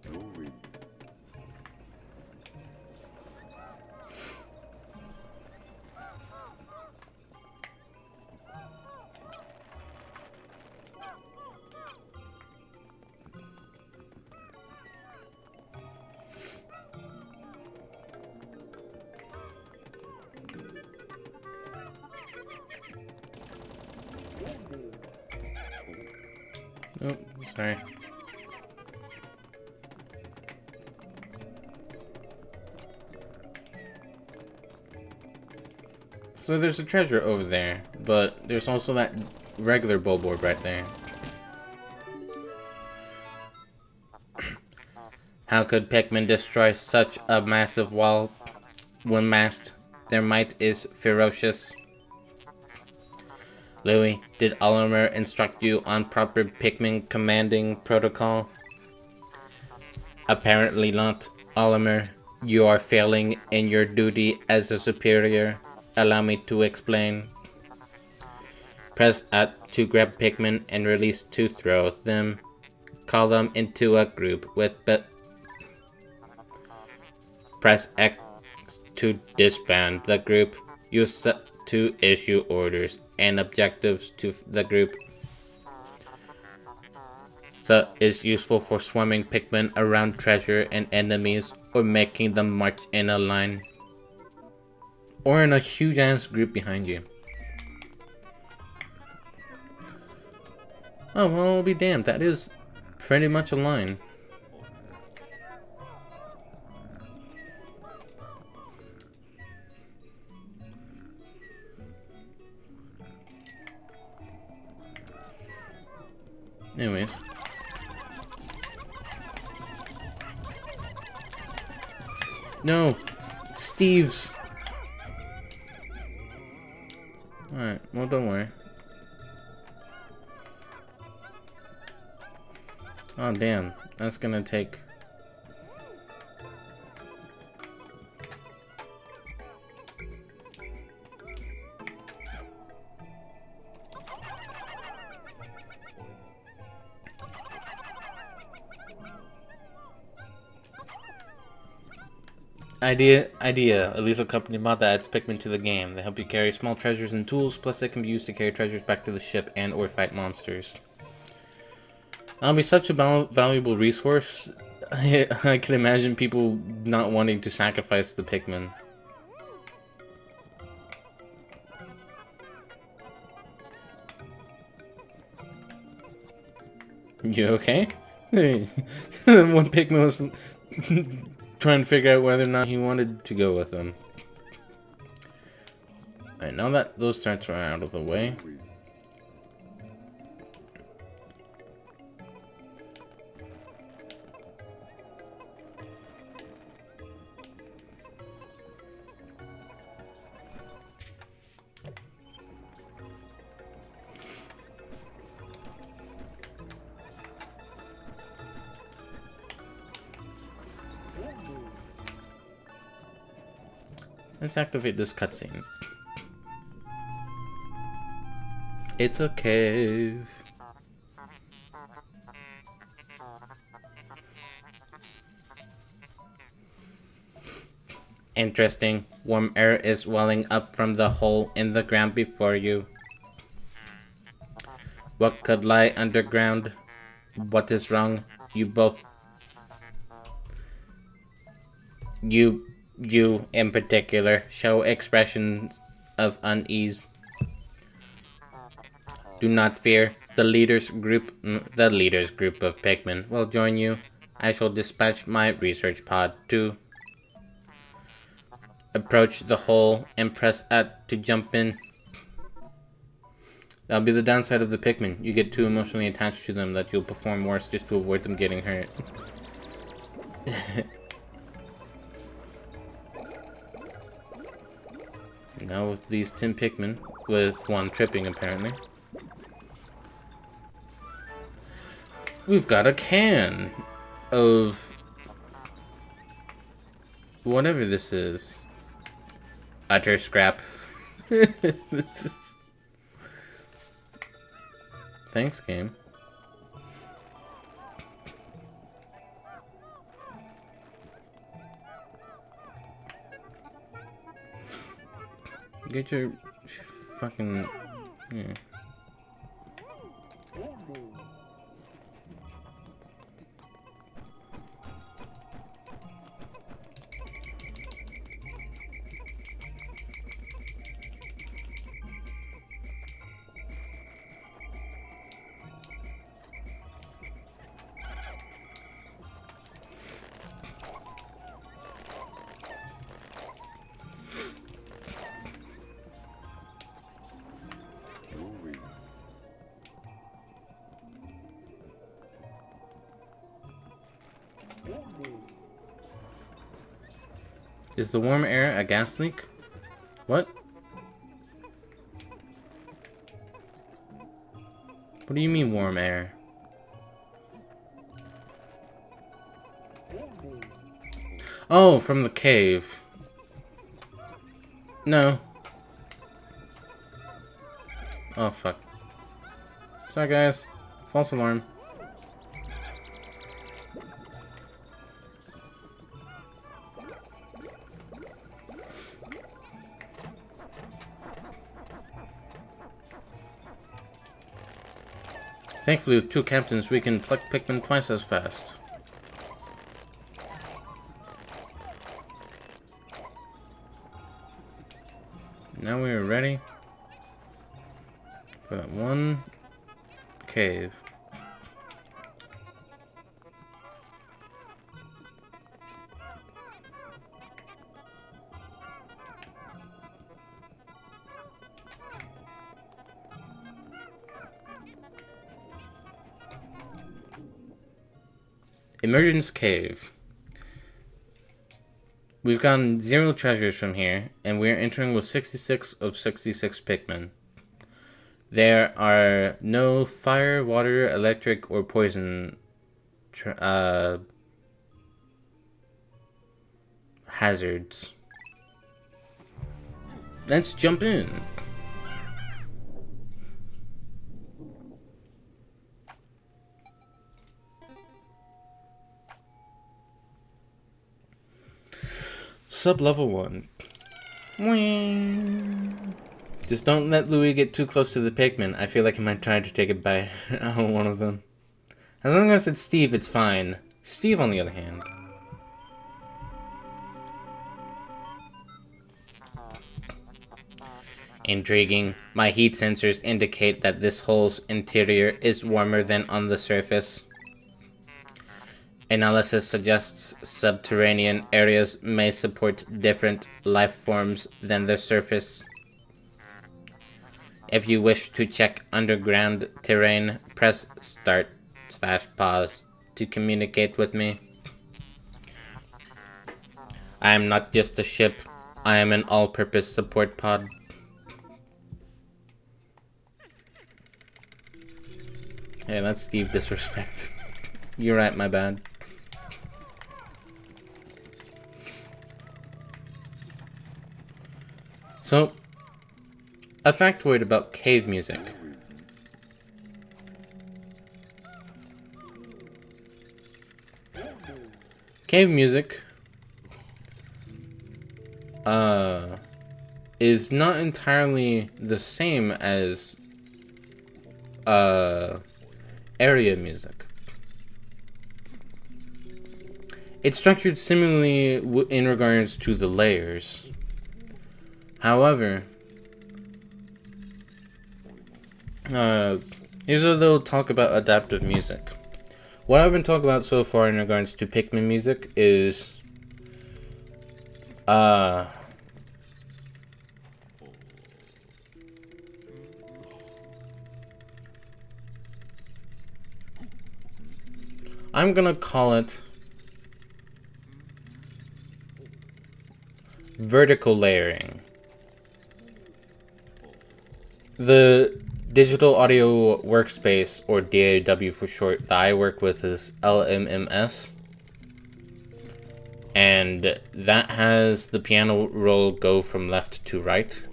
Rouie. Oh, sorry. So there's a treasure over there, but there's also that regular billboard right there. How could Pikmin destroy such a massive wall when masked? Their might is ferocious. Louis, did Orima instruct you on proper Pikmin commanding protocol? Apparently not. Orima, you are failing in your duty as a superior. Allow me to explain. Press Up to grab Pikmin and release to throw them. Call them into a group with Press X to disband the group. Use to issue orders and objectives to the group. So is useful for swarming Pikmin around treasure and enemies, or making them march in a line, or in a huge ass group behind you. Oh, well, I'll be damned. That is pretty much a line. Anyways. No! Steve's! Alright, well, don't worry. Oh, damn. That's gonna take... Idea. A Lethal Company mod that adds Pikmin to the game. They help you carry small treasures and tools, plus they can be used to carry treasures back to the ship and or fight monsters. That'll be such a valuable resource. I can imagine people not wanting to sacrifice the Pikmin. You okay? One Pikmin was trying to figure out whether or not he wanted to go with them. Alright, now that those threats are out of the way. Let's activate this cutscene. It's a cave. Interesting. Warm air is welling up from the hole in the ground before you. What could lie underground? What is wrong? You both... You in particular, show expressions of unease. Do not fear. The leader's group of Pikmin will join you. I shall dispatch my research pod to approach the hole and press at to jump in. That'll be the downside of the Pikmin. You get too emotionally attached to them that you'll perform worse just to avoid them getting hurt. Now with these 10 Pikmin, with one tripping apparently, we've got a can of whatever this is. Utter scrap. Thanks, game. Get your fucking... Yeah. Rouie. Is the warm air a gas leak? What? What do you mean warm air? Oh, from the cave. No. Oh, fuck. Sorry, guys. False alarm. Thankfully, with 2 captains, we can pluck Pikmin twice as fast. Now we are ready for that one cave. Emergence Cave. We've gotten 0 treasures from here, and we're entering with 66 of 66 Pikmin. There are no fire, water, electric, or poison hazards. Let's jump in. Sub-level 1. Just don't let Louie get too close to the Pikmin. I feel like he might try to take a bite out of one of them. As long as it's Steve, it's fine. Steve, on the other hand. Intriguing. My heat sensors indicate that this hole's interior is warmer than on the surface. Analysis suggests subterranean areas may support different life forms than the surface. If you wish to check underground terrain, press start/pause to communicate with me. I am not just a ship, I am an all-purpose support pod. Hey, that's Steve disrespect. You're right, my bad. So, a factoid about cave music. Cave music is not entirely the same as area music. It's structured similarly in regards to the layers. However, here's a little talk about adaptive music. What I've been talking about so far in regards to Pikmin music is I'm gonna call it vertical layering. The digital audio workspace, or DAW for short, that I work with is LMMS. And that has the piano roll go from left to right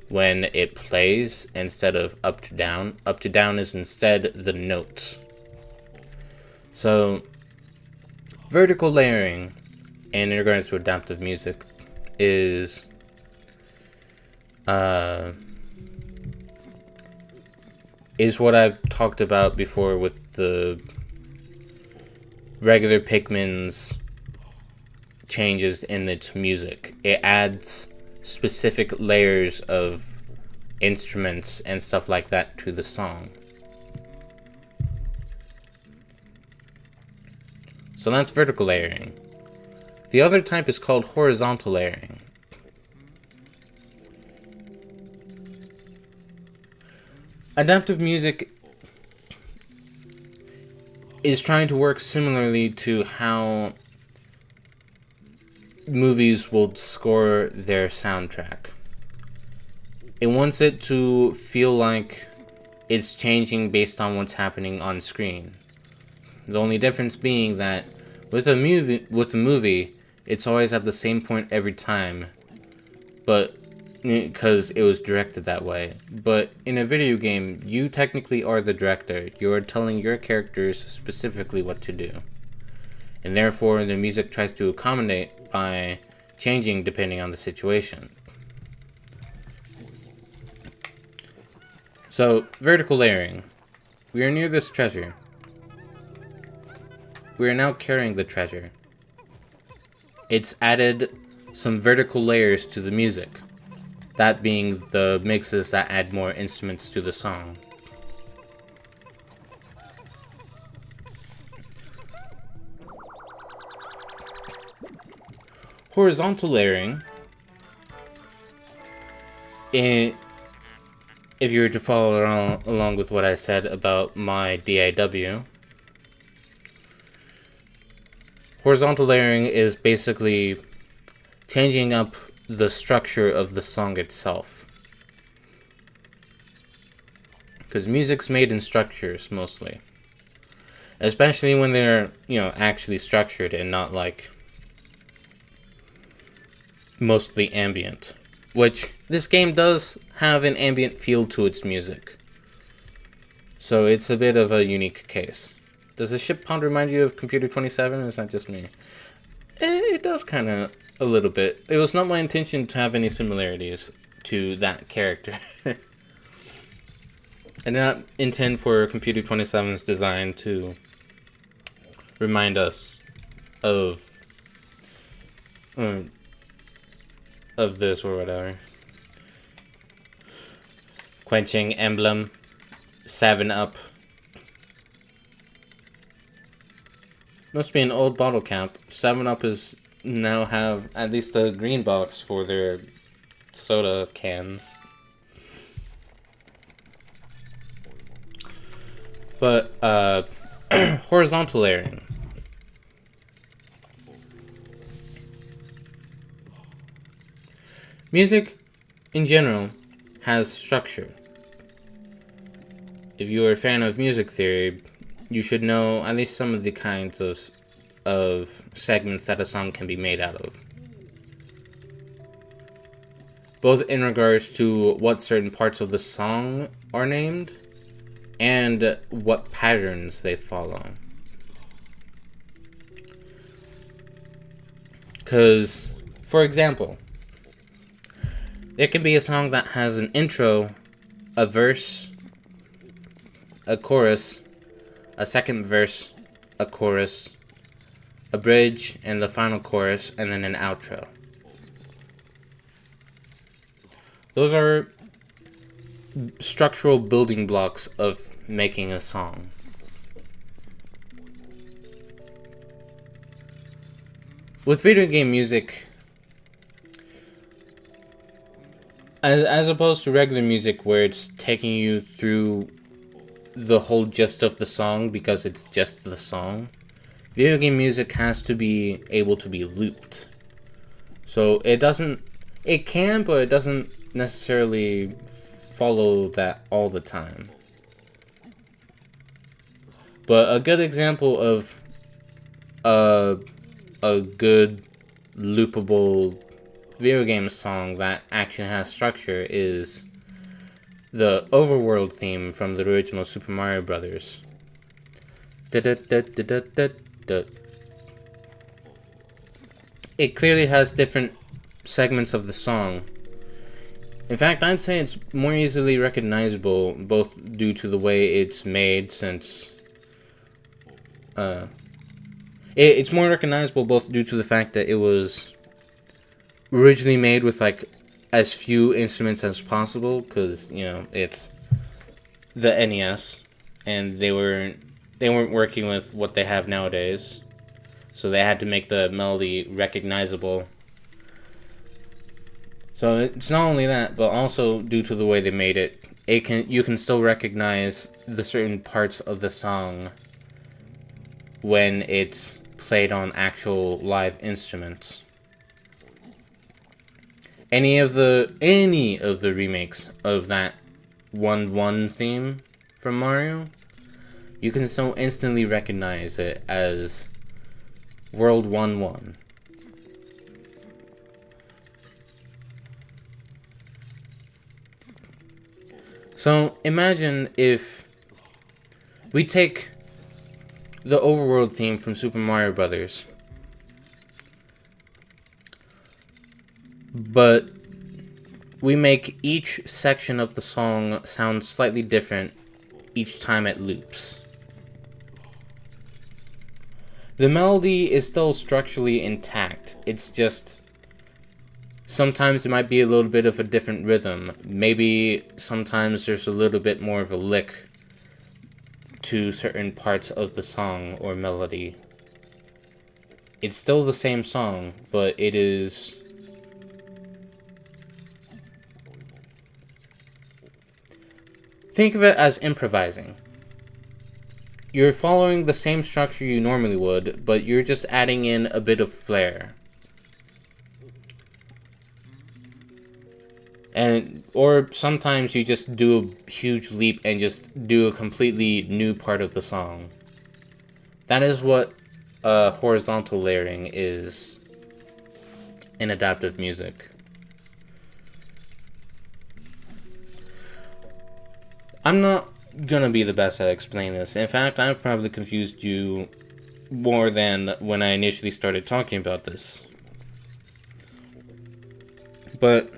when it plays instead of up to down. Up to down is instead the notes. So, vertical layering, in regards to adaptive music, is what I've talked about before with the regular Pikmin's changes in its music. It adds specific layers of instruments and stuff like that to the song. So that's vertical layering. The other type is called horizontal layering. Adaptive music is trying to work similarly to how movies will score their soundtrack. It wants it to feel like it's changing based on what's happening on screen. The only difference being that with a movie, it's always at the same point every time, but because it was directed that way. But in a video game, you technically are the director. You're telling your characters specifically what to do. And therefore, the music tries to accommodate by changing depending on the situation. So, vertical layering. We are near this treasure. We are now carrying the treasure. It's added some vertical layers to the music. That being the mixes that add more instruments to the song. Horizontal layering, if you were to follow along with what I said about my DAW, horizontal layering is basically changing up the structure of the song itself. Because music's made in structures, mostly. Especially when they're, actually structured and not, mostly ambient. Which, this game does have an ambient feel to its music. So it's a bit of a unique case. Does the ship pond remind you of Computer 27, or is that just me? It does kind of, a little bit. It was not my intention to have any similarities to that character. I did not intend for Computer 27's design to remind us of this or whatever. Quenching emblem, 7-Up. Must be an old bottle count. 7-Up is now have at least a green box for their soda cans. But, horizontal layering. Music, in general, has structure. If you are a fan of music theory, you should know at least some of the kinds of segments that a song can be made out of. Both in regards to what certain parts of the song are named, and what patterns they follow. Because For example, there can be a song that has an intro, a verse, a chorus, a second verse, a chorus, a bridge, and the final chorus, and then an outro. Those are structural building blocks of making a song. With video game music, as opposed to regular music where it's taking you through the whole gist of the song because it's just the song, video game music has to be able to be looped. So it can, but it doesn't necessarily follow that all the time. But a good example of a good loopable video game song that actually has structure is the overworld theme from the original Super Mario Brothers. It clearly has different segments of the song. In fact, I'd say it's more easily recognizable, both due to the way it's made, since it's more recognizable both due to the fact that it was originally made with like as few instruments as possible, because it's the NES, and they weren't working with what they have nowadays, so they had to make the melody recognizable. So it's not only that, but also due to the way they made it, you can still recognize the certain parts of the song when it's played on actual live instruments. Any of the remakes of that 1-1 theme from Mario, you can so instantly recognize it as World 1-1. So imagine if we take the overworld theme from Super Mario Brothers, but we make each section of the song sound slightly different each time it loops. The melody is still structurally intact. It's just sometimes it might be a little bit of a different rhythm. Maybe sometimes there's a little bit more of a lick to certain parts of the song or melody. It's still the same song, but it is... Think of it as improvising. You're following the same structure you normally would, but you're just adding in a bit of flair. Or sometimes you just do a huge leap and just do a completely new part of the song. That is what horizontal layering is in adaptive music. I'm not gonna be the best at explaining this. In fact, I've probably confused you more than when I initially started talking about this. But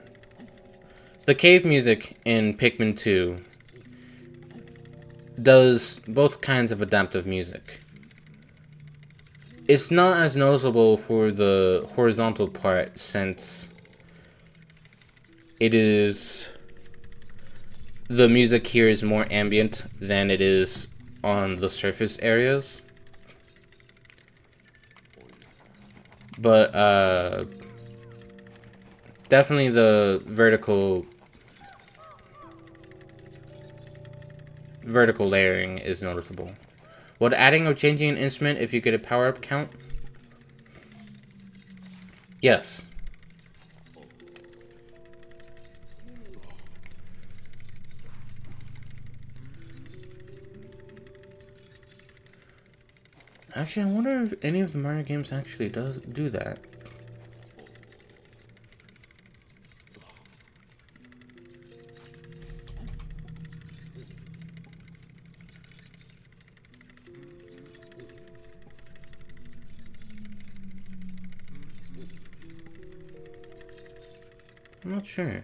the cave music in Pikmin 2 does both kinds of adaptive music. It's not as noticeable for the horizontal part, since the music here is more ambient than it is on the surface areas. But definitely the vertical layering is noticeable. Would adding or changing an instrument if you get a power-up count? Yes. Actually, I wonder if any of the Mario games actually do that. I'm not sure.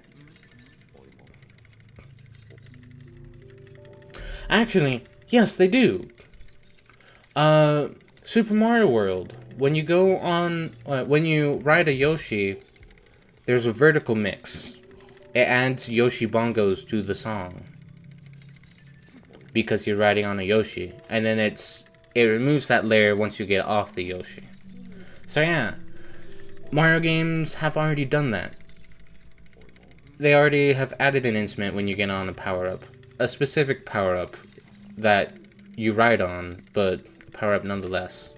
Actually, yes, they do. Super Mario World. When you go on, when you ride a Yoshi, there's a vertical mix. It adds Yoshi bongos to the song because you're riding on a Yoshi, and then it removes that layer once you get off the Yoshi. So yeah, Mario games have already done that. They already have added an instrument when you get on a power-up. A specific power-up that you ride on, but a power-up nonetheless.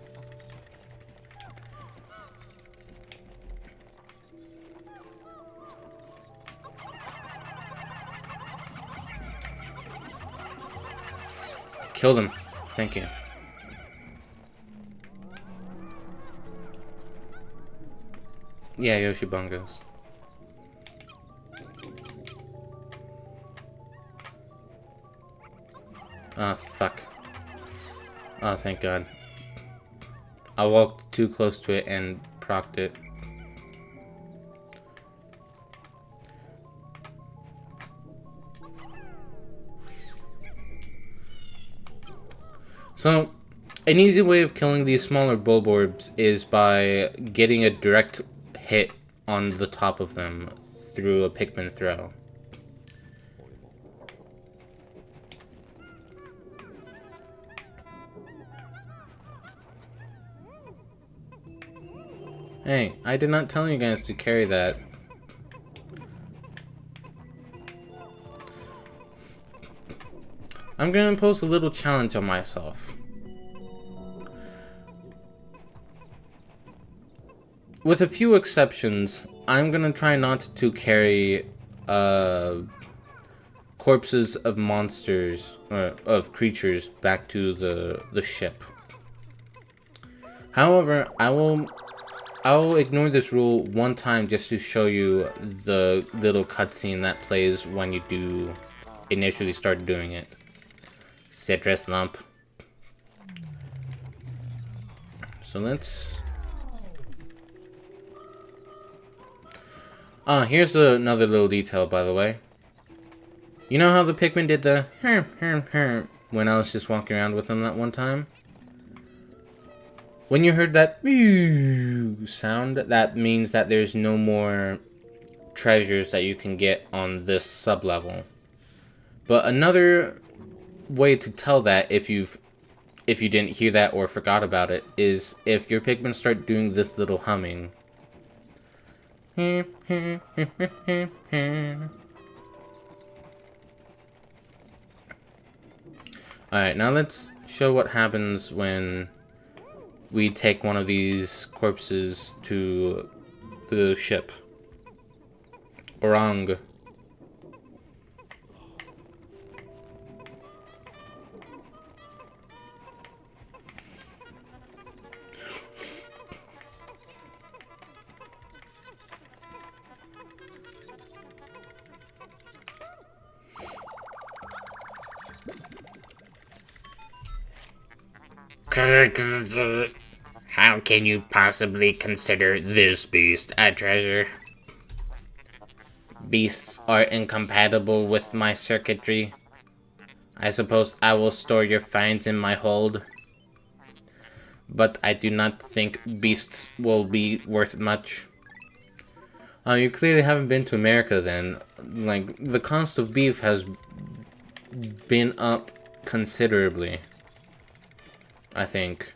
Kill them. Thank you. Yeah, Yoshi bongos. Oh, fuck. Oh, thank God. I walked too close to it and procced it. So, an easy way of killing these smaller bulborbs is by getting a direct hit on the top of them through a Pikmin throw. Hey, I did not tell you guys to carry that. I'm gonna impose a little challenge on myself. With a few exceptions, I'm gonna try not to carry corpses of monsters, of creatures, back to the ship. However, I will ignore this rule one time just to show you the little cutscene that plays when you do initially start doing it. Citrus lump. So let's... here's another little detail, by the way. You know how the Pikmin did the when I was just walking around with them that one time? When you heard that sound, that means that there's no more treasures that you can get on this sub-level. But another way to tell that, if you didn't hear that or forgot about it, is if your Pikmin start doing this little humming. Alright, now let's show what happens when we take one of these corpses to the ship. Orang. How can you possibly consider this beast a treasure? Beasts are incompatible with my circuitry. I suppose I will store your finds in my hold. But I do not think beasts will be worth much. You clearly haven't been to America then. Like, the cost of beef has been up considerably, I think.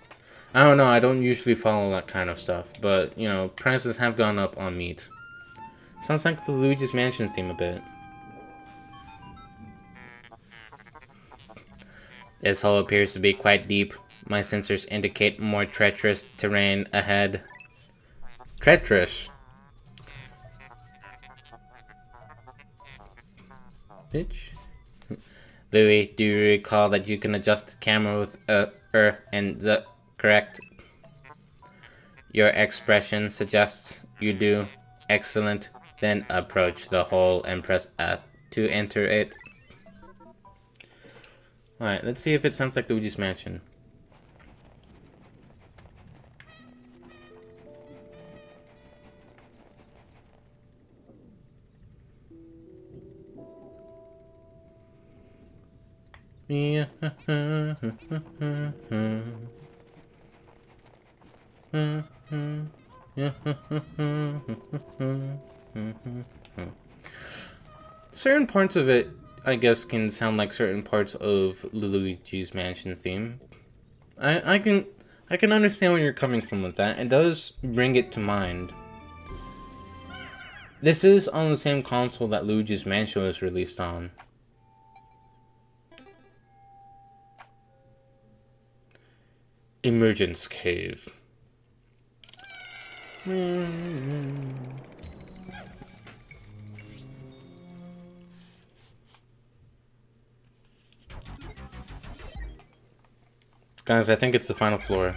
I don't know, I don't usually follow that kind of stuff, but, you know, prices have gone up on meat. Sounds like the Luigi's Mansion theme a bit. This hole appears to be quite deep. My sensors indicate more treacherous terrain ahead. Treacherous? Bitch. Louis, do you recall that you can adjust the camera with and the correct? Your expression suggests you do. Excellent. Then approach the hole and press F to enter it. Alright, let's see if it sounds like Luigi's Mansion. Yeah. Certain parts of it, I guess, can sound like certain parts of Luigi's Mansion theme. I can understand where you're coming from with that. It does bring it to mind. This is on the same console that Luigi's Mansion was released on. Emergence Cave. Guys, I think it's the final floor.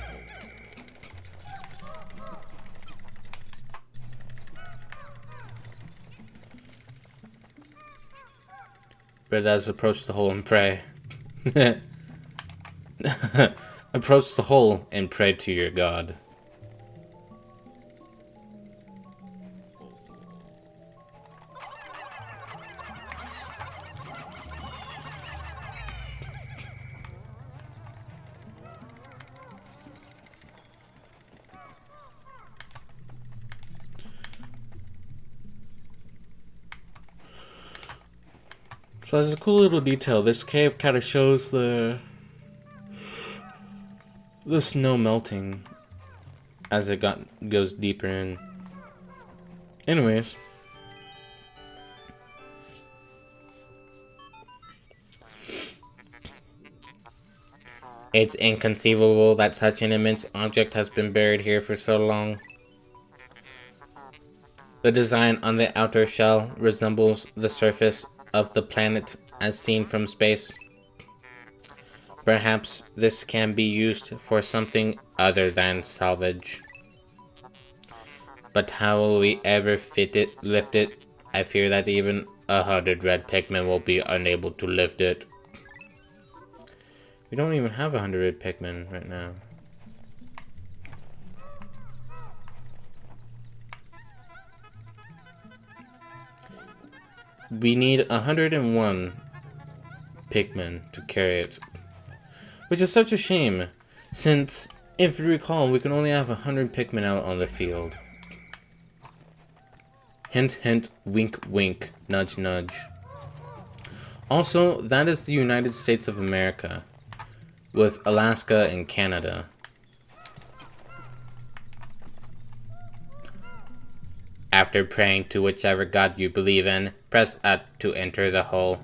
But that's approach the hole and pray. Approach the hole and pray to your god. So as a cool little detail, this cave kind of shows the snow melting as it goes deeper in. Anyways, it's inconceivable that such an immense object has been buried here for so long. The design on the outer shell resembles the surface of the planet as seen from space. Perhaps this can be used for something other than salvage. But how will we ever lift it? I fear that even 100 red Pikmin will be unable to lift it. We don't even have 100 red Pikmin right now. We need 101 Pikmin to carry it. Which is such a shame, since, if you recall, we can only have 100 Pikmin out on the field. Hint, hint, wink, wink, nudge, nudge. Also, that is the United States of America, with Alaska and Canada. After praying to whichever god you believe in, press up to enter the hole.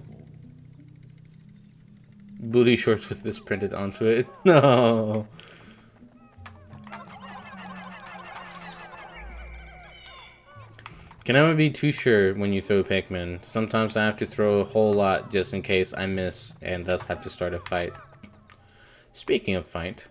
Booty shorts with this printed onto it. No. Can never be too sure when you throw Pikmin. Sometimes I have to throw a whole lot just in case I miss and thus have to start a fight. Speaking of fight.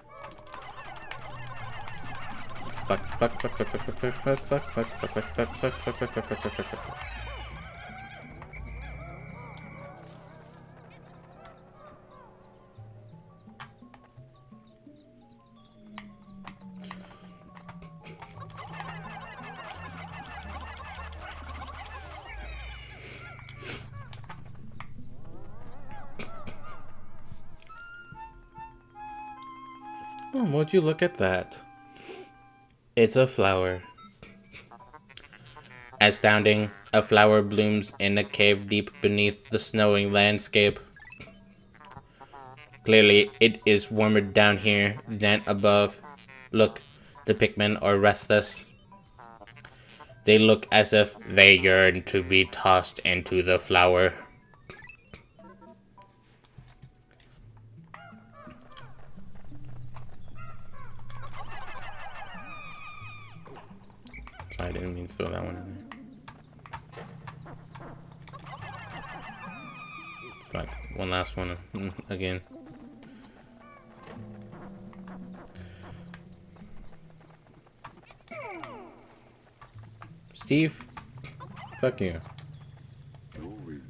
Oh, would you look at that? It's a flower. Astounding, a flower blooms in a cave deep beneath the snowing landscape. Clearly, it is warmer down here than above. Look, the Pikmin are restless. They look as if they yearn to be tossed into the flower. I didn't mean to throw that one in there. Got one last one again. Steve, fuck you. Rouie.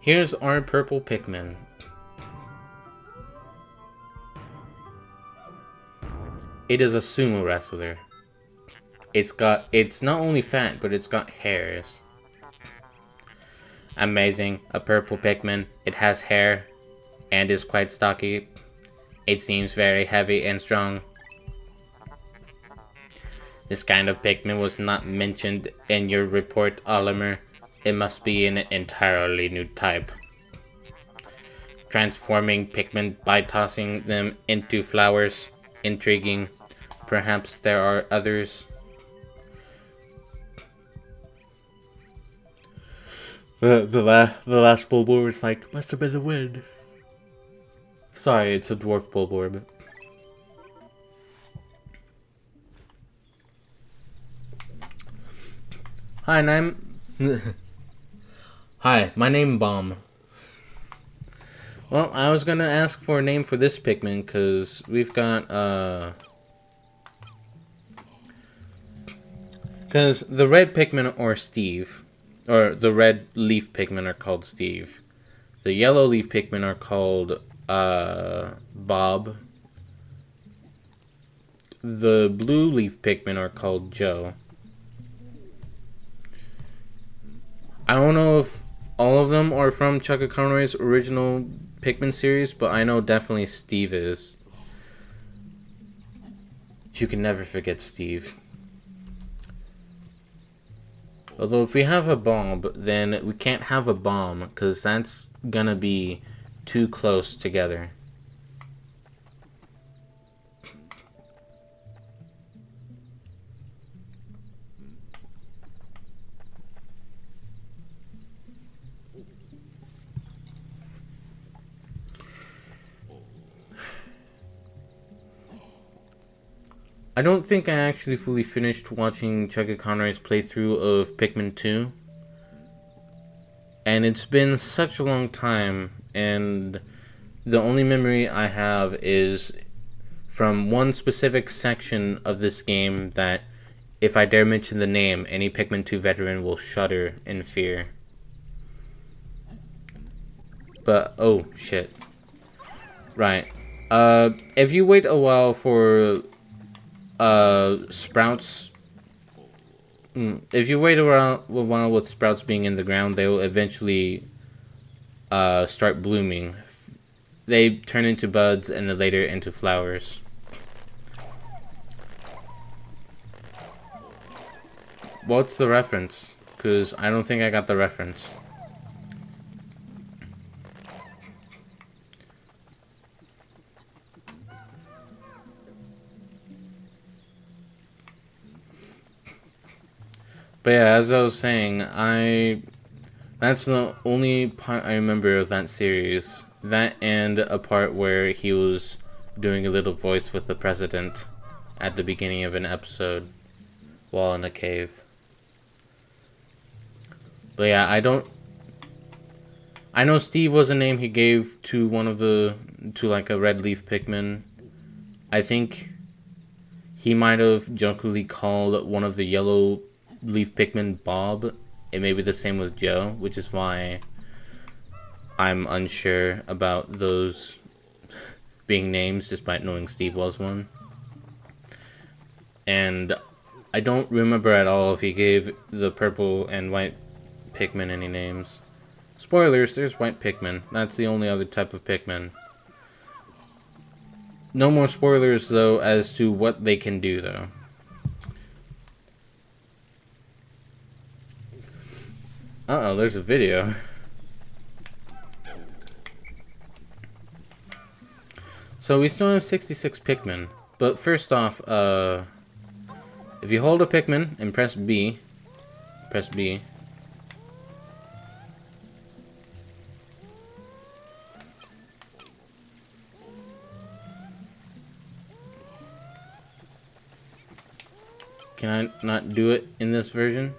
Here's our purple Pikmin. It is a sumo wrestler. It's not only fat, but it's got hairs. Amazing, a purple Pikmin. It has hair and is quite stocky. It seems very heavy and strong. This kind of Pikmin was not mentioned in your report, Olimer. It must be an entirely new type. Transforming Pikmin by tossing them into flowers. Intriguing. Perhaps there are others. The last Bulborb was like, must have been the wind. Sorry, it's a dwarf Bulborb. Hi, Hi, my name Bomb. Well, I was gonna ask for a name for this Pikmin, cause we've got, cause the red Pikmin are Steve. Or the red leaf Pikmin are called Steve. The yellow leaf Pikmin are called, Bob. The blue leaf Pikmin are called Joe. I don't know if all of them are from Chuck Conroy's original Pikmin series, but I know definitely Steve is. You can never forget Steve. Although if we have a Bob, then we can't have a bomb, because that's gonna be too close together. I don't think I actually fully finished watching Chuck Conroy's playthrough of Pikmin 2. And it's been such a long time, and the only memory I have is from one specific section of this game that, if I dare mention the name, any Pikmin 2 veteran will shudder in fear. But, oh, shit. Right. If you wait a while for sprouts. If you wait around a while with sprouts being in the ground, they will eventually start blooming. They turn into buds and then later into flowers. What's the reference? Because I don't think I got the reference. But yeah, as I was saying, that's the only part I remember of that series. That and a part where he was doing a little voice with the president at the beginning of an episode while in a cave. But yeah, I know Steve was a name he gave to like a red leaf Pikmin. I think he might have jokingly called one of the yellow leaf Pikmin Bob. It may be the same with Joe, which is why I'm unsure about those being names, despite knowing Steve was one. And I don't remember at all if he gave the purple and white Pikmin any names. Spoilers, there's white Pikmin. That's the only other type of Pikmin. No more spoilers, though, as to what they can do, though. Uh-oh, there's a video. So we still have 66 Pikmin. But first off, if you hold a Pikmin and press B. Can I not do it in this version?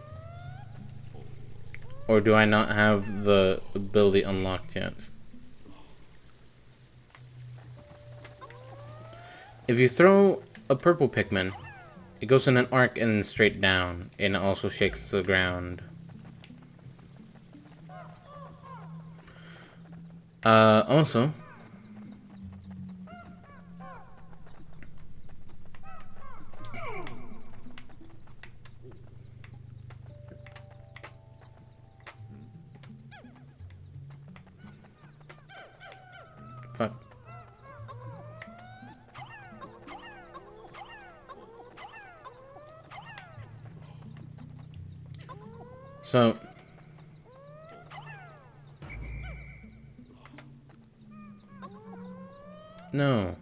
Or do I not have the ability unlocked yet? If you throw a purple Pikmin, it goes in an arc and then straight down, and it also shakes the ground. Also, Fuck. So... No.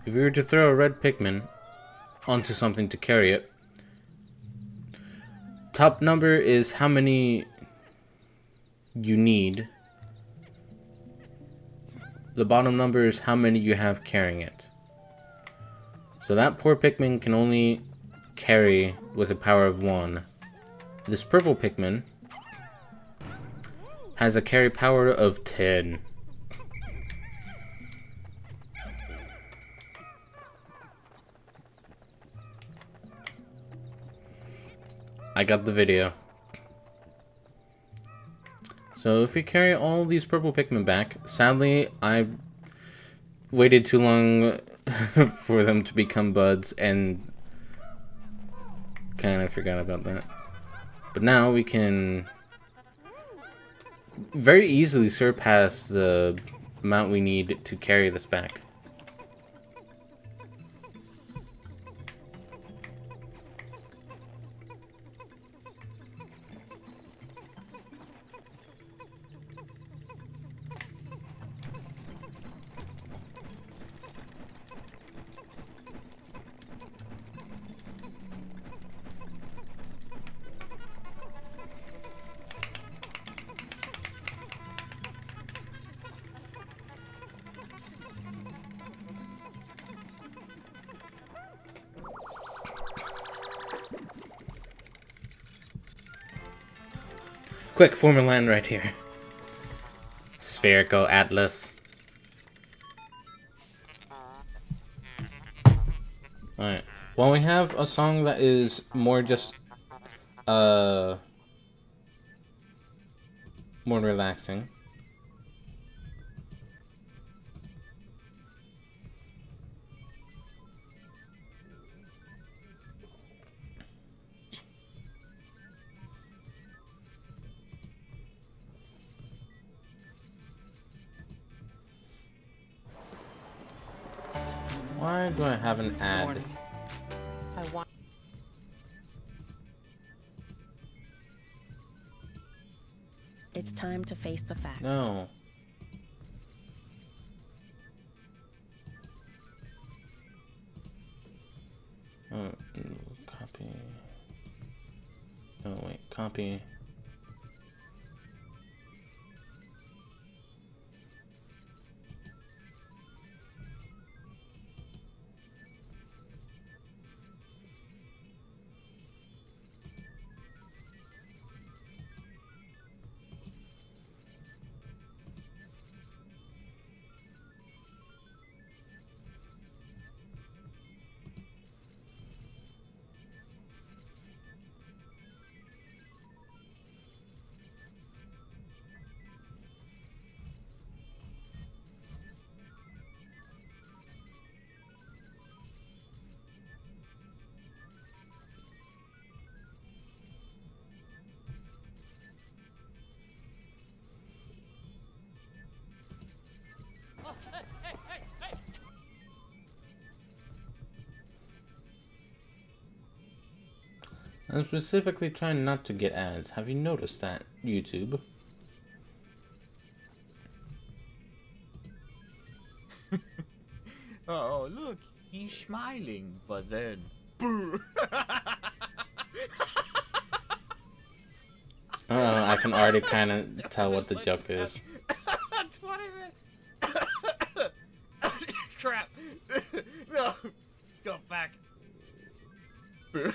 If we were to throw a red Pikmin onto something to carry it, top number is how many you need. The bottom number is how many you have carrying it. So that poor Pikmin can only carry with a power of 1. This purple Pikmin has a carry power of 10. I got the video. So if we carry all these purple Pikmin back, sadly I waited too long for them to become buds and kind of forgot about that. But now we can very easily surpass the amount we need to carry this back. Quick, form a land right here. Spherical Atlas. Alright. Well, we have a song that is more just, more relaxing. Why do I have an ad? Morning. I want. It's time to face the facts. No. Oh, copy. Oh, wait, copy. I'm specifically trying not to get ads. Have you noticed that, YouTube? Oh, look, he's smiling, but then... I can already kind of tell what the joke is. That's what I meant. Crap. No. Go back. Better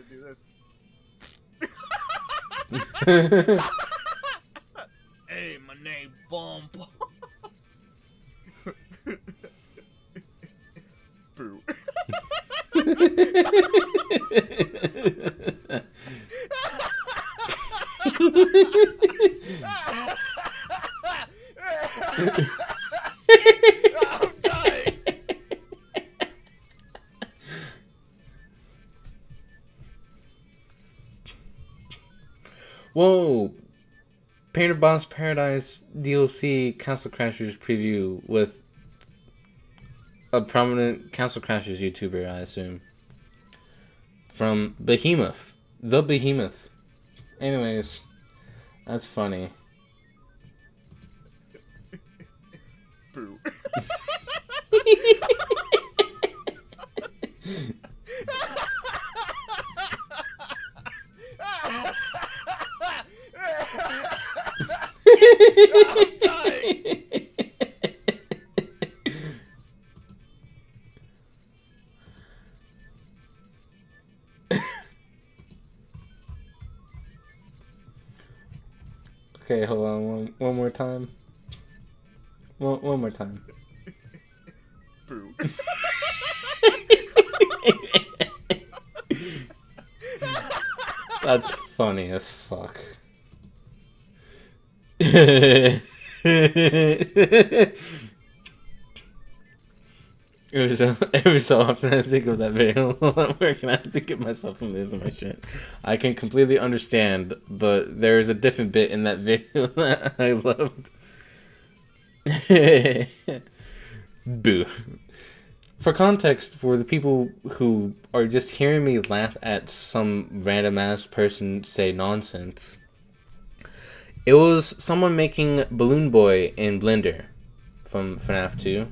do this. Hey, my name Bomb. Boo. I'm dying. Whoa! Painter Boss Paradise DLC Castle Crashers preview with a prominent Castle Crashers YouTuber, I assume. From Behemoth. The Behemoth. Anyways, that's funny. Boo. I'm dying. Okay, hold on one more time. One more time. Boo. That's funny as fuck. Every so often I think of that video where I have to get myself from losing my shit. I can completely understand, but there is a different bit in that video that I loved. Boo. For context, for the people who are just hearing me laugh at some random ass person say nonsense, it was someone making Balloon Boy in Blender from FNAF 2,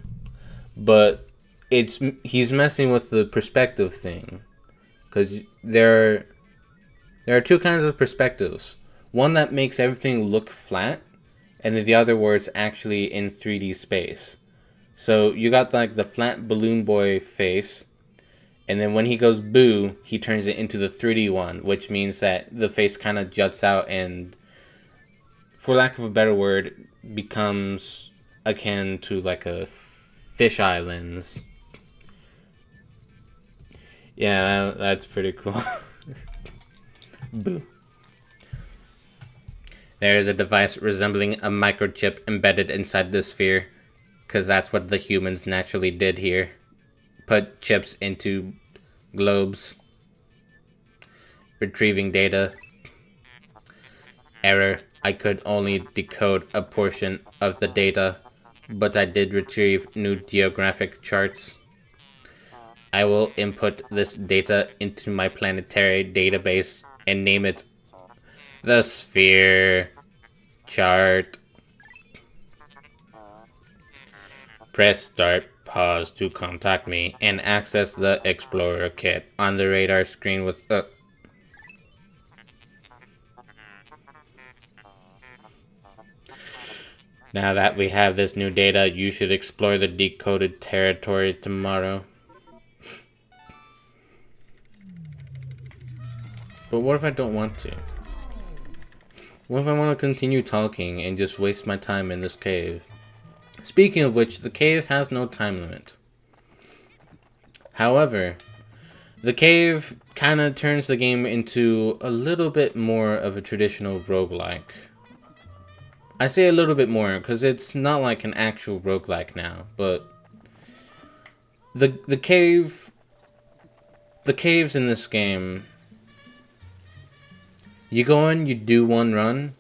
but he's messing with the perspective thing, because there are two kinds of perspectives. One that makes everything look flat, and then the other where it's actually in 3D space. So you got like the flat Balloon Boy face, and then when he goes boo, he turns it into the 3D one, which means that the face kind of juts out and, for lack of a better word, becomes akin to like a fisheye lens. Yeah, that's pretty cool. Boo. There is a device resembling a microchip embedded inside the sphere, because that's what the humans naturally did here. Put chips into globes. Retrieving data. Error. I could only decode a portion of the data, but I did retrieve new geographic charts. I will input this data into my planetary database and name it the Sphere Chart. Press start, pause to contact me, and access the Explorer kit on the radar screen with Now that we have this new data, you should explore the decoded territory tomorrow. But what if I don't want to? What if I want to continue talking and just waste my time in this cave? Speaking of which, the cave has no time limit. However, the cave kind of turns the game into a little bit more of a traditional roguelike. I say a little bit more because it's not like an actual roguelike now, but the caves in this game, you go in, you do one run,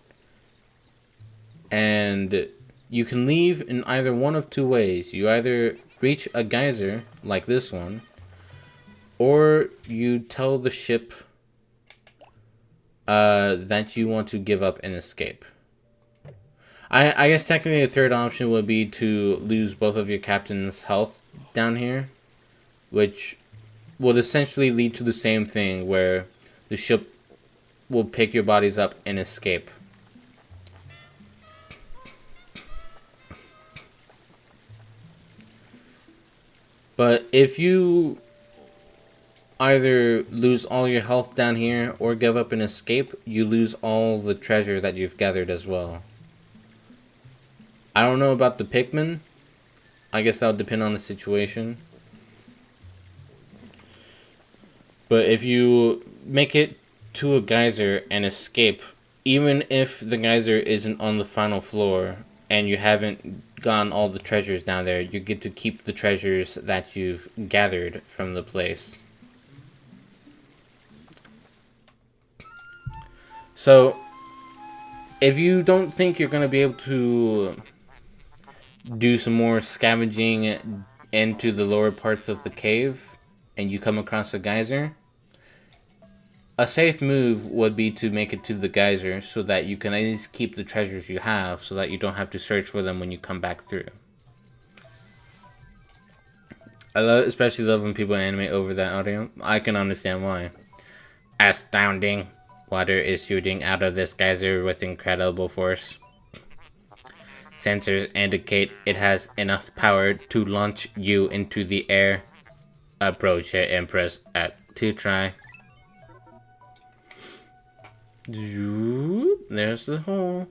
and you can leave in either one of two ways. You either reach a geyser, like this one, or you tell the ship that you want to give up and escape. I guess technically the third option would be to lose both of your captain's health down here, which would essentially lead to the same thing where the ship will pick your bodies up and escape. But if you either lose all your health down here or give up and escape, you lose all the treasure that you've gathered as well. I don't know about the Pikmin. I guess that would depend on the situation. But if you make it to a geyser and escape, even if the geyser isn't on the final floor and you haven't gotten all the treasures down there, you get to keep the treasures that you've gathered from the place. So, if you don't think you're going to be able to do some more scavenging into the lower parts of the cave, and you come across a geyser, a safe move would be to make it to the geyser so that you can at least keep the treasures you have so that you don't have to search for them when you come back through. Especially love when people animate over that audio. I can understand why. Astounding. Water is shooting out of this geyser with incredible force. Sensors indicate it has enough power to launch you into the air. Approach your Empress at 2 try. There's the hole.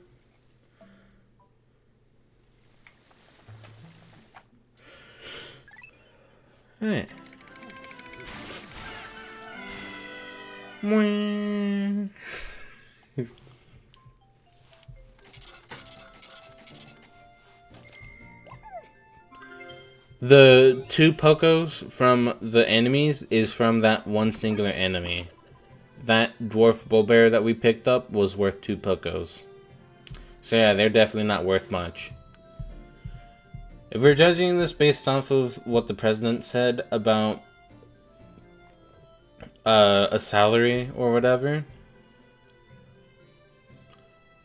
Hey. The 2 Pokos from the enemies is from that one singular enemy. That dwarf bullbear that we picked up was worth 2 Pokos. So yeah, they're definitely not worth much. If we're judging this based off of what the president said about a salary or whatever,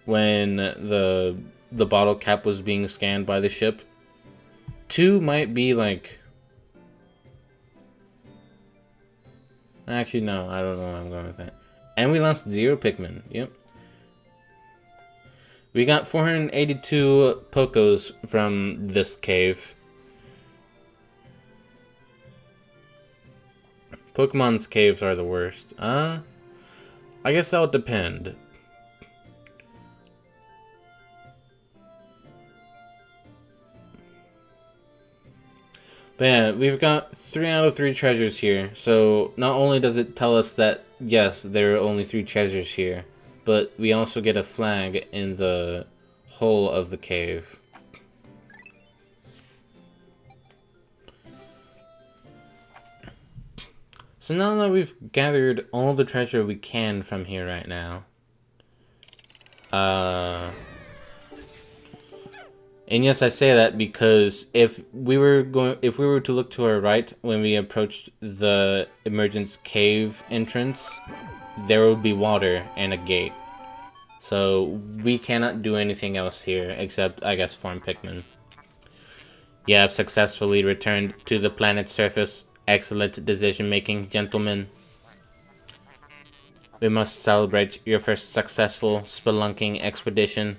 when the bottle cap was being scanned by the ship, 2 might be like... Actually, no, I don't know where I'm going with that. And we lost 0 Pikmin, yep. We got 482 Pokos from this cave. Pokemon's caves are the worst. I guess that would depend. But yeah, we've got 3 out of 3 treasures here. So not only does it tell us that, yes, there are only 3 treasures here, but we also get a flag in the hull of the cave. So now that we've gathered all the treasure we can from here right now, and yes, I say that because if we were to look to our right when we approached the emergence cave entrance, there would be water and a gate. So we cannot do anything else here except, I guess, farm Pikmin. You have successfully returned to the planet's surface. Excellent decision making, gentlemen. We must celebrate your first successful spelunking expedition.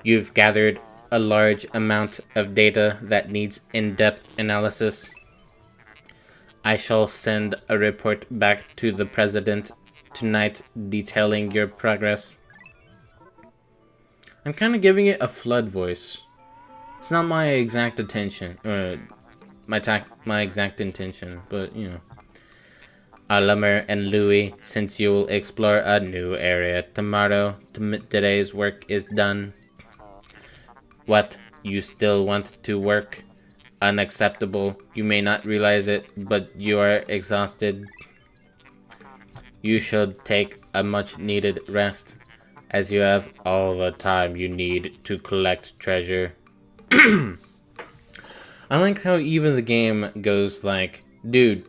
You've gathered a large amount of data that needs in-depth analysis. I shall send a report back to the President tonight detailing your progress. I'm kind of giving it a flood voice. It's not my exact intention, my exact intention, but you know. Orima and Rouie, since you will explore a new area tomorrow, today's work is done. What? You still want to work? Unacceptable. You may not realize it, but you are exhausted. You should take a much needed rest, as you have all the time you need to collect treasure. I like how even the game goes like, dude,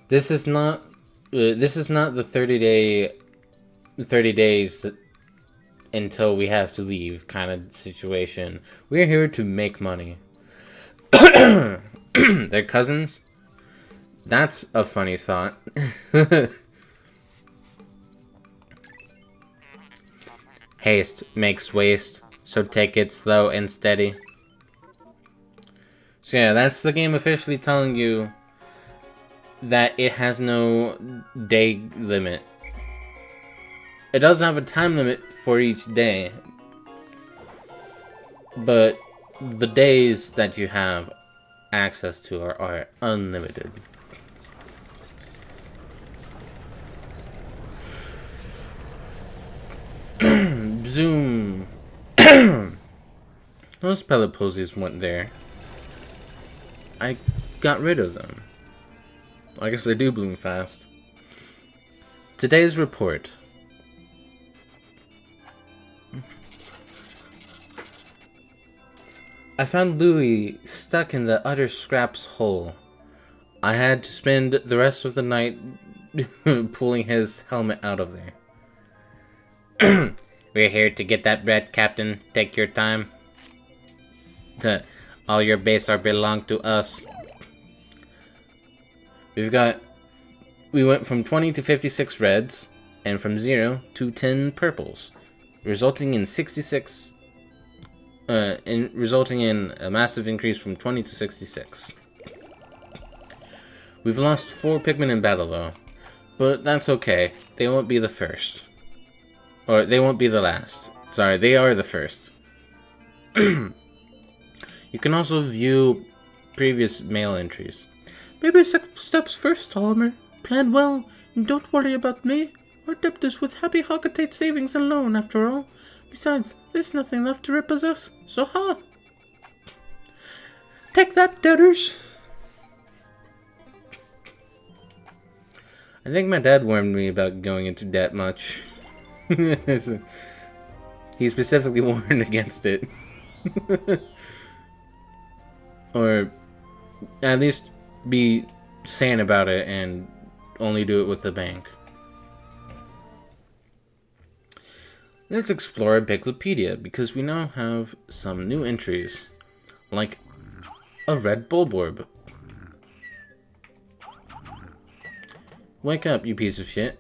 this is not the 30 days until we have to leave kind of situation. We're here to make money. They're cousins? That's a funny thought. Haste makes waste, so take it slow and steady. So yeah, that's the game officially telling you that it has no day limit. It does have a time limit for each day, but the days that you have access to are unlimited. Zoom. Those pellet posies went there. I got rid of them. I guess they do bloom fast. Today's report. I found Louie stuck in the utter scraps hole. I had to spend the rest of the night pulling his helmet out of there. We're here to get that bread, Captain. Take your time. All your base are belong to us. We went from 20 to 56 reds, and from 0 to 10 purples, resulting in 66. Resulting in a massive increase from 20 to 66. We've lost 4 Pikmin in battle though, but that's okay. They won't be the first. Or they won't be the last. Sorry, they are the first. You can also view previous mail entries. Baby steps first, Oliver. Plan well, and don't worry about me. Our debt is with Happy Hockatate Savings and Loan, after all. Besides, there's nothing left to repossess, so ha! Take that, debtors! I think my dad warned me about going into debt much. He specifically warned against it. Or at least be sane about it and only do it with the bank. Let's explore Biglopedia, because we now have some new entries, like a red Bulborb. Wake up, you piece of shit.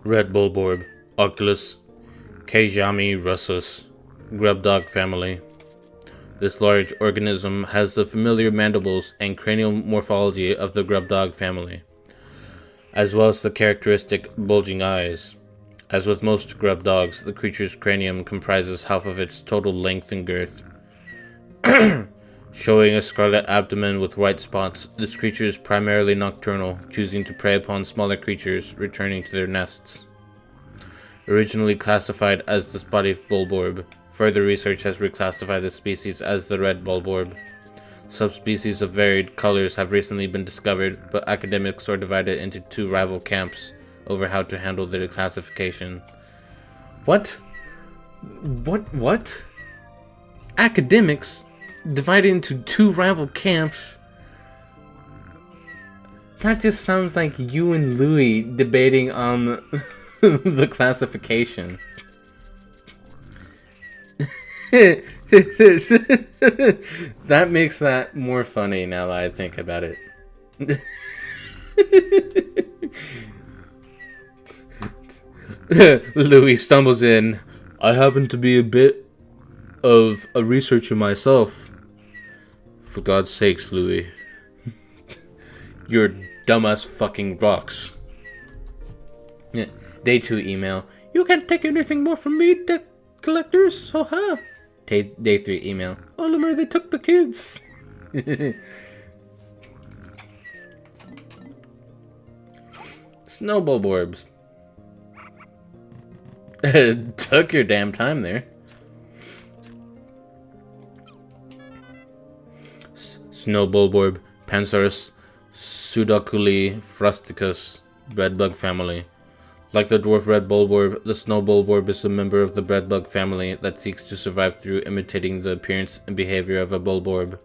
Red Bulborb, Oculus, Kejami russus, grubdog family. This large organism has the familiar mandibles and cranial morphology of the grubdog family, as well as the characteristic bulging eyes. As with most grubdogs, the creature's cranium comprises half of its total length and girth. Showing a scarlet abdomen with white spots, this creature is primarily nocturnal, choosing to prey upon smaller creatures returning to their nests. Originally classified as the spotty Bulborb, further research has reclassified this species as the red Bulborb. Subspecies of varied colors have recently been discovered, but academics are divided into 2 rival camps over how to handle their classification. What? What? Academics divided into 2 rival camps? That just sounds like you and Louie debating on the classification. That makes that more funny now that I think about it. Louis stumbles in. I happen to be a bit of a researcher myself. For God's sakes, Louis. Your dumbass fucking rocks. Yeah. Day 2 email. You can't take anything more from me, debt collectors. So ha. Day 3 email. Oliver, they took the kids. Snowball Borbs. Took your damn time there. Snow Bulborb, Pansaurus, Pseudoculi frusticus, breadbug family. Like the dwarf red Bulborb, the Snow Bulborb is a member of the breadbug family that seeks to survive through imitating the appearance and behavior of a Bulborb.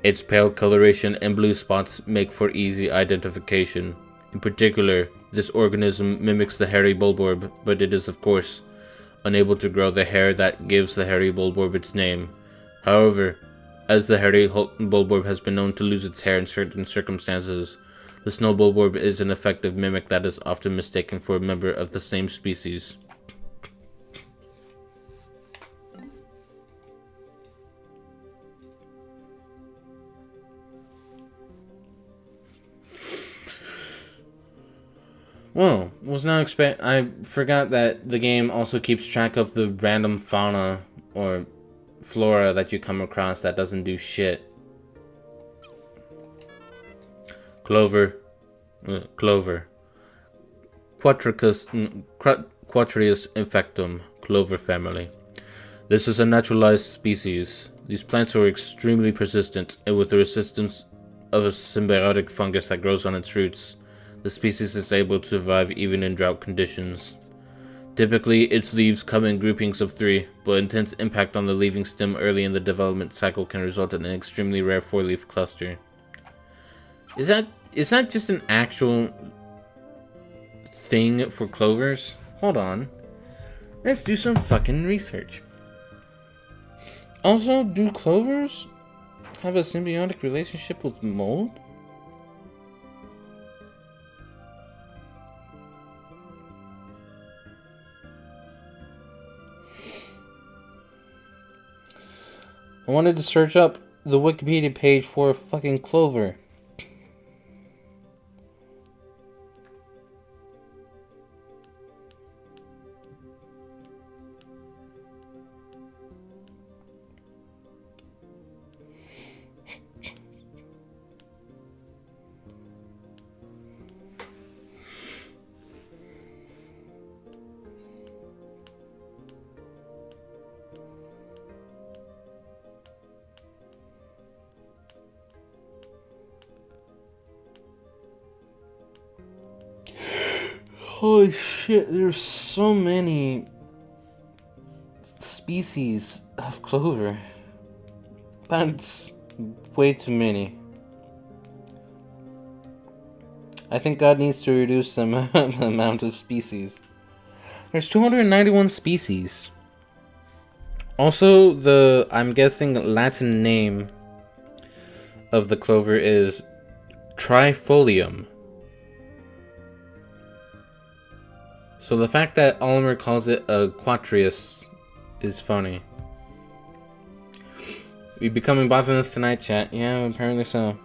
Its pale coloration and blue spots make for easy identification. In particular, this organism mimics the hairy Bulborb, but it is, of course, unable to grow the hair that gives the hairy Bulborb its name. However, as the hairy Bulborb has been known to lose its hair in certain circumstances, the Snow Bulborb is an effective mimic that is often mistaken for a member of the same species. Whoa, was not expect. I forgot that the game also keeps track of the random fauna or flora that you come across that doesn't do shit. Clover. Quatricus infectum, clover family. This is a naturalized species. These plants are extremely persistent, and with the resistance of a symbiotic fungus that grows on its roots, the species is able to survive even in drought conditions. Typically, its leaves come in groupings of 3, but intense impact on the leaving stem early in the development cycle can result in an extremely rare 4-leaf cluster. Is that just an actual thing for clovers? Hold on. Let's do some fucking research. Also, do clovers have a symbiotic relationship with mold? I wanted to search up the Wikipedia page for a fucking clover. Holy shit, there's so many species of clover. That's way too many. I think God needs to reduce the amount of species. There's 291 species. Also, the, I'm guessing, Latin name of the clover is Trifolium. So the fact that Oliver calls it a quatrius is funny. We becoming botanists tonight, chat? Yeah, apparently so.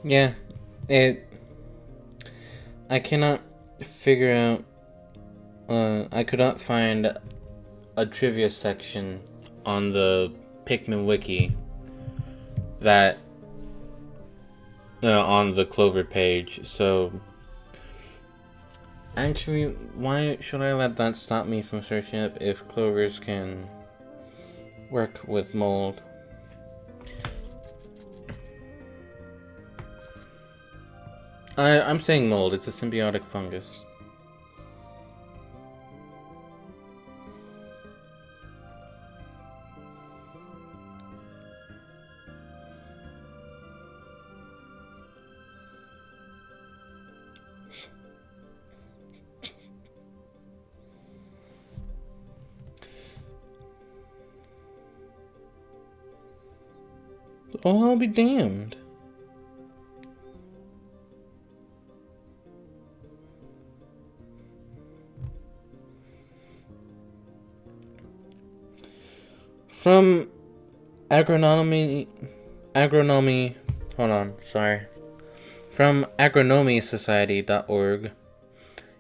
Yeah, I cannot figure out. I could not find a trivia section on the Pikmin wiki that on the Clover page. So actually, why should I let that stop me from searching up if clovers can work with mold. I'm saying mold. It's a symbiotic fungus. Oh, I'll be damned. From agronomy, hold on, sorry. From agronomysociety.org.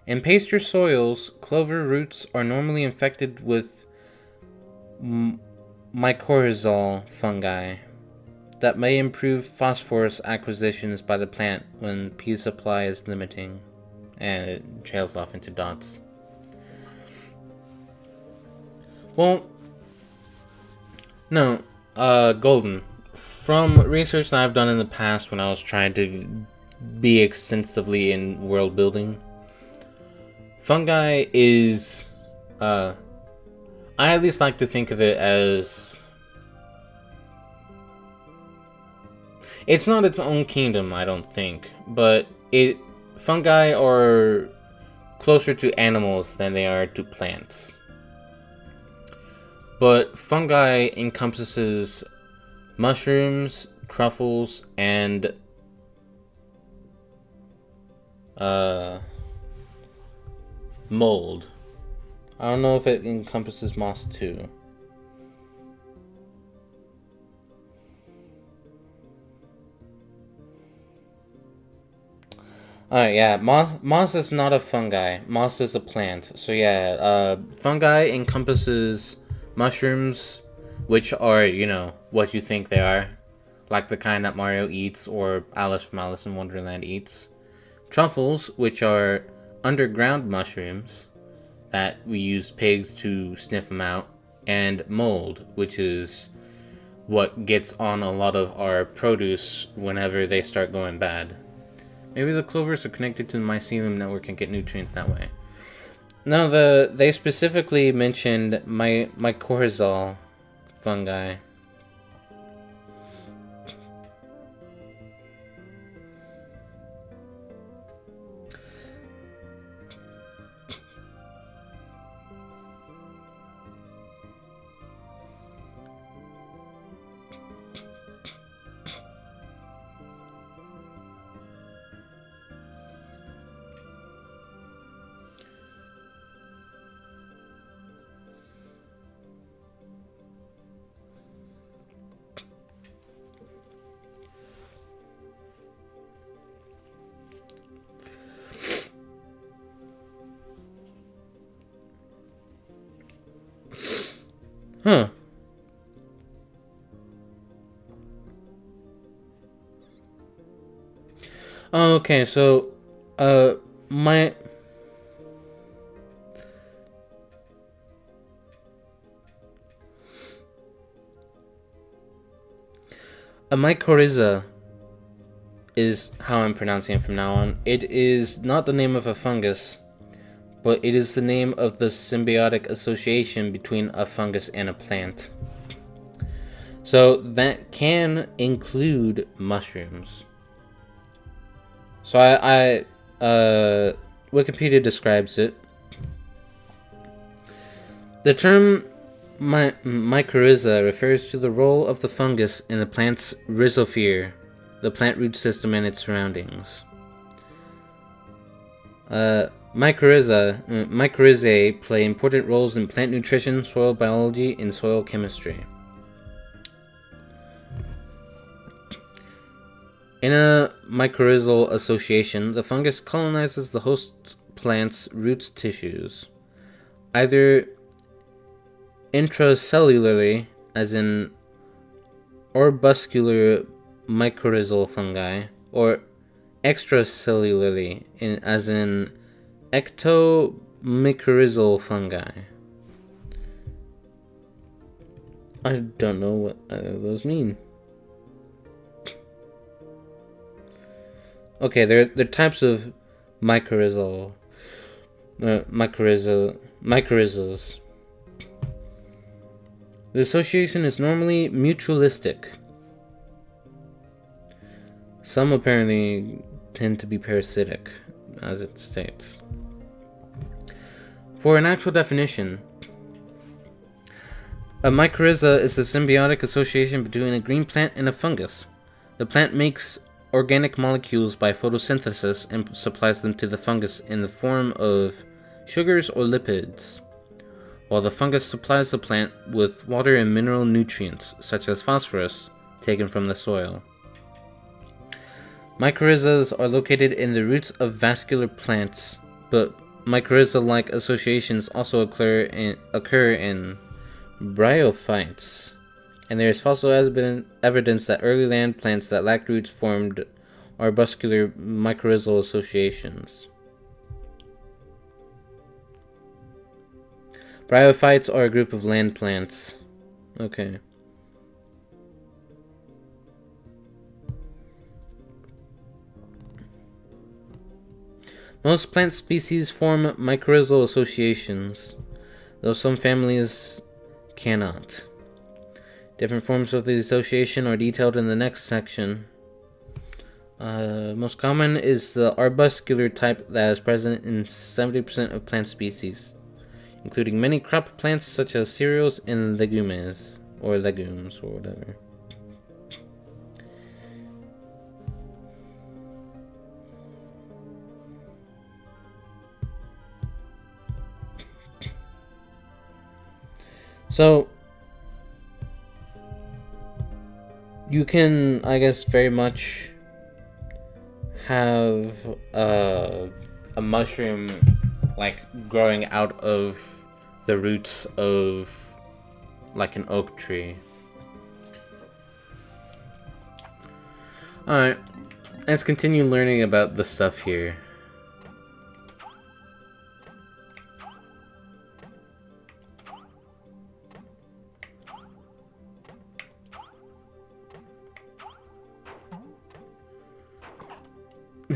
In pasture soils, clover roots are normally infected with mycorrhizal fungi that may improve phosphorus acquisitions by the plant when pea supply is limiting. And it trails off into dots. Well, no, Golden. From research that I've done in the past when I was trying to be extensively in world building, fungi is, I at least like to think of it as, it's not its own kingdom, I don't think, but fungi are closer to animals than they are to plants. But fungi encompasses mushrooms, truffles, and mold. I don't know if it encompasses moss too. Alright, yeah, moss is not a fungi. Moss is a plant. So yeah, fungi encompasses mushrooms, which are, what you think they are. Like the kind that Mario eats or Alice from Alice in Wonderland eats. Truffles, which are underground mushrooms that we use pigs to sniff them out. And mold, which is what gets on a lot of our produce whenever they start going bad. Maybe the clovers are connected to the mycelium network and get nutrients that way. No, they specifically mentioned mycorrhizal fungi. Huh. Oh, okay, so, a mycorrhiza is how I'm pronouncing it from now on. It is not the name of a fungus, but it is the name of the symbiotic association between a fungus and a plant. So that can include mushrooms. So Wikipedia describes it. The term mycorrhiza refers to the role of the fungus in the plant's rhizosphere, the plant root system and its surroundings. Mycorrhizae play important roles in plant nutrition, soil biology, and soil chemistry. In a mycorrhizal association, the fungus colonizes the host plant's roots tissues, either intracellularly, as in orbuscular mycorrhizal fungi, or extracellularly, as in ectomycorrhizal fungi. I don't know what either of those mean. Okay, they're types of mycorrhizal. Mycorrhizals. The association is normally mutualistic. Some apparently tend to be parasitic, as it states. For an actual definition, a mycorrhiza is a symbiotic association between a green plant and a fungus. The plant makes organic molecules by photosynthesis and supplies them to the fungus in the form of sugars or lipids, while the fungus supplies the plant with water and mineral nutrients, such as phosphorus, taken from the soil. Mycorrhizas are located in the roots of vascular plants, but mycorrhiza-like associations also occur in bryophytes, and there is fossil evidence that early land plants that lacked roots formed arbuscular mycorrhizal associations. Bryophytes are a group of land plants. Okay. Most plant species form mycorrhizal associations, though some families cannot. Different forms of the association are detailed in the next section. Most common is the arbuscular type that is present in 70% of plant species, including many crop plants such as cereals and legumes, or whatever. So, you can, I guess, very much have a mushroom like growing out of the roots of like an oak tree. Alright, let's continue learning about the stuff here.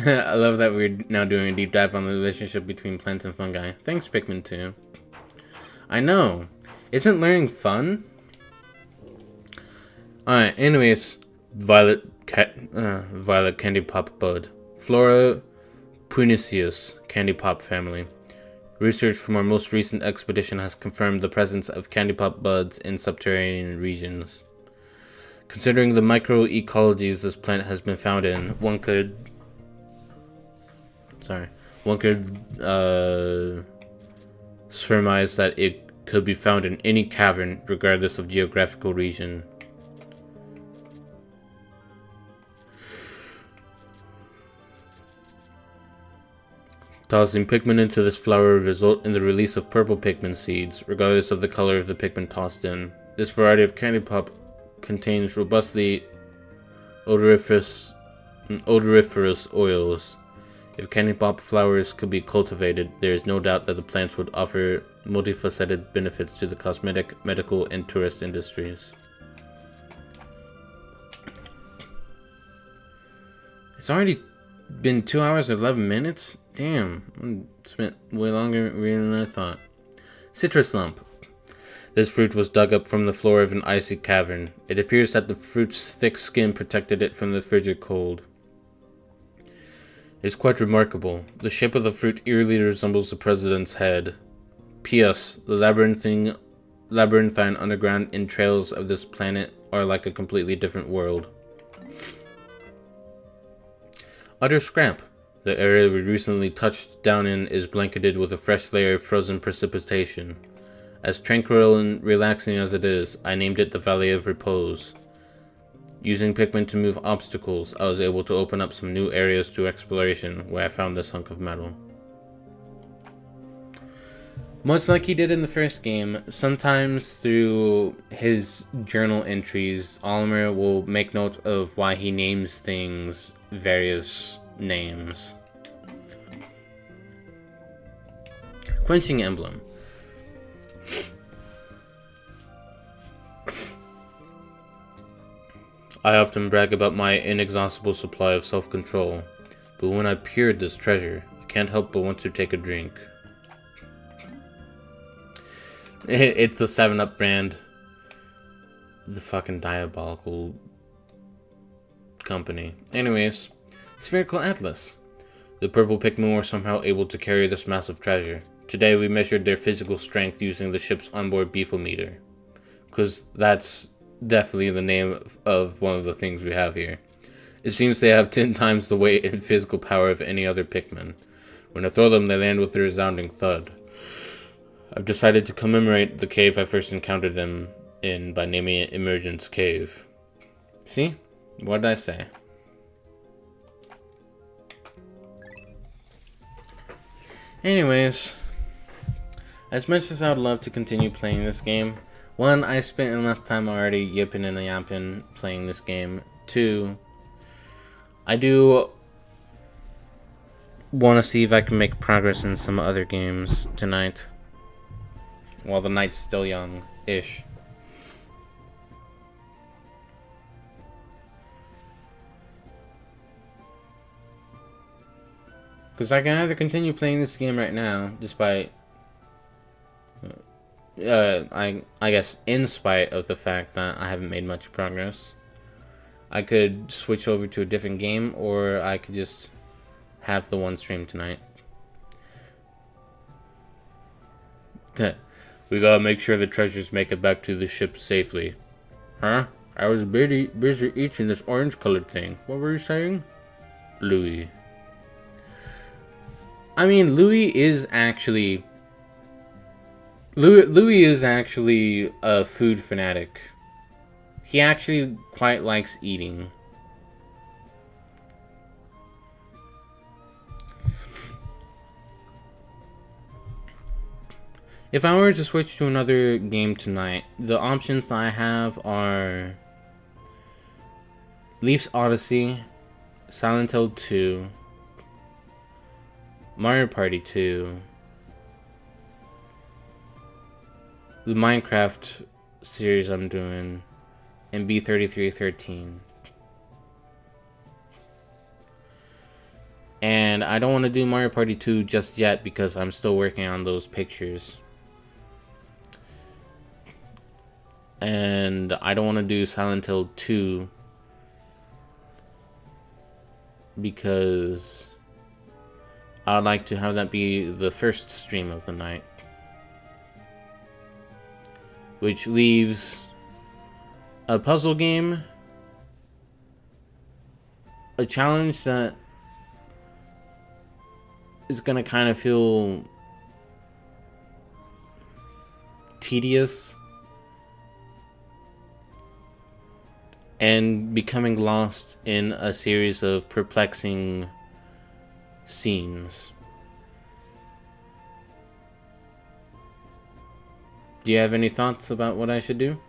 I love that we're now doing a deep dive on the relationship between plants and fungi. Thanks, Pikmin 2. I know. Isn't learning fun? Alright, anyways. Violet candy pop bud. Flora puniceus candy pop family. Research from our most recent expedition has confirmed the presence of candy pop buds in subterranean regions. Considering the microecologies this plant has been found in, one could surmise that it could be found in any cavern, regardless of geographical region. Tossing Pikmin into this flower would result in the release of purple Pikmin seeds, regardless of the color of the Pikmin tossed in. This variety of candy pop contains robustly odoriferous oils. If candy pop flowers could be cultivated, there is no doubt that the plants would offer multifaceted benefits to the cosmetic, medical, and tourist industries. It's already been 2 hours and 11 minutes? Damn, I spent way longer reading than I thought. Citrus lump. This fruit was dug up from the floor of an icy cavern. It appears that the fruit's thick skin protected it from the frigid cold. It is quite remarkable. The shape of the fruit eerily resembles the president's head. P.S. The labyrinthine underground entrails of this planet are like a completely different world. Utter scrap. The area we recently touched down in is blanketed with a fresh layer of frozen precipitation. As tranquil and relaxing as it is, I named it the Valley of Repose. Using Pikmin to move obstacles, I was able to open up some new areas to exploration where I found this hunk of metal. Much like he did in the first game, sometimes through his journal entries, Oliver will make note of why he names things various names. Quenching Emblem. I often brag about my inexhaustible supply of self-control, but when I peered this treasure, I can't help but want to take a drink. It's the 7-Up brand. The fucking diabolical company. Anyways, Spherical Atlas. The purple Pikmin were somehow able to carry this massive treasure. Today we measured their physical strength using the ship's onboard beefometer. Because that's definitely the name of one of the things we have here. It seems they have 10 times the weight and physical power of any other Pikmin. When I throw them, they land with a resounding thud. I've decided to commemorate the cave I first encountered them in by naming it Emergence Cave. See? What did I say? Anyways, as much as I would love to continue playing this game, one, I spent enough time already yipping and yapping playing this game. Two, I do want to see if I can make progress in some other games tonight, while the night's still young-ish. Because I can either continue playing this game right now, despite, I guess, in spite of the fact that I haven't made much progress. I could switch over to a different game, or I could just have the one stream tonight. We gotta make sure the treasures make it back to the ship safely. Huh? I was busy eating this orange-colored thing. What were you saying? Louie. I mean, Louie is actually a food fanatic. He actually quite likes eating. If I were to switch to another game tonight, the options that I have are Leaf's Odyssey, Silent Hill 2, Mario Party 2, the Minecraft series I'm doing, and B3313. And I don't want to do Mario Party 2 just yet because I'm still working on those pictures. And I don't want to do Silent Hill 2 because I would like to have that be the first stream of the night. Which leaves a puzzle game, a challenge that is going to kind of feel tedious, and becoming lost in a series of perplexing scenes. Do you have any thoughts about what I should do?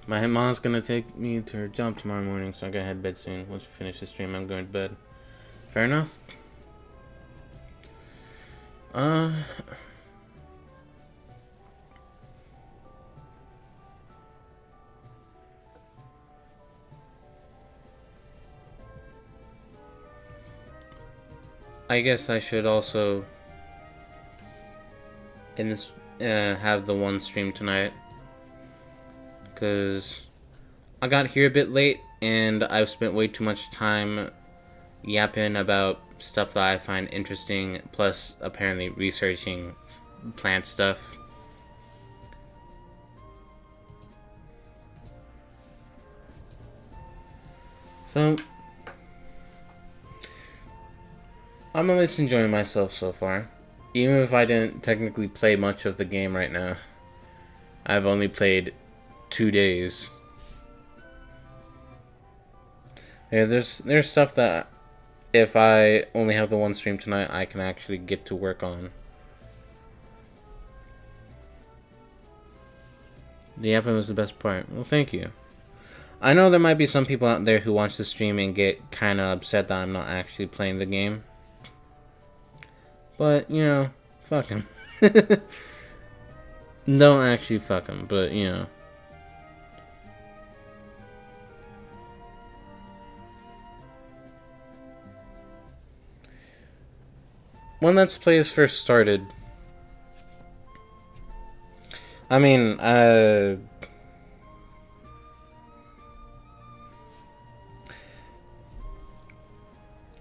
My mom's gonna take me to her job tomorrow morning, so I gotta head to bed soon. Once we finish the stream, I'm going to bed. Fair enough? I guess I should also have the one stream tonight, because I got here a bit late and I've spent way too much time yapping about stuff that I find interesting, plus apparently researching plant stuff. So I'm at least enjoying myself so far. Even if I didn't technically play much of the game right now. I've only played 2 days. Yeah, there's stuff that if I only have the one stream tonight, I can actually get to work on. The yapping was the best part. Well, thank you. I know there might be some people out there who watch the stream and get kind of upset that I'm not actually playing the game. But, you know, Fuck him. Don't actually fuck him, but you know. When Let's Plays first started, I mean,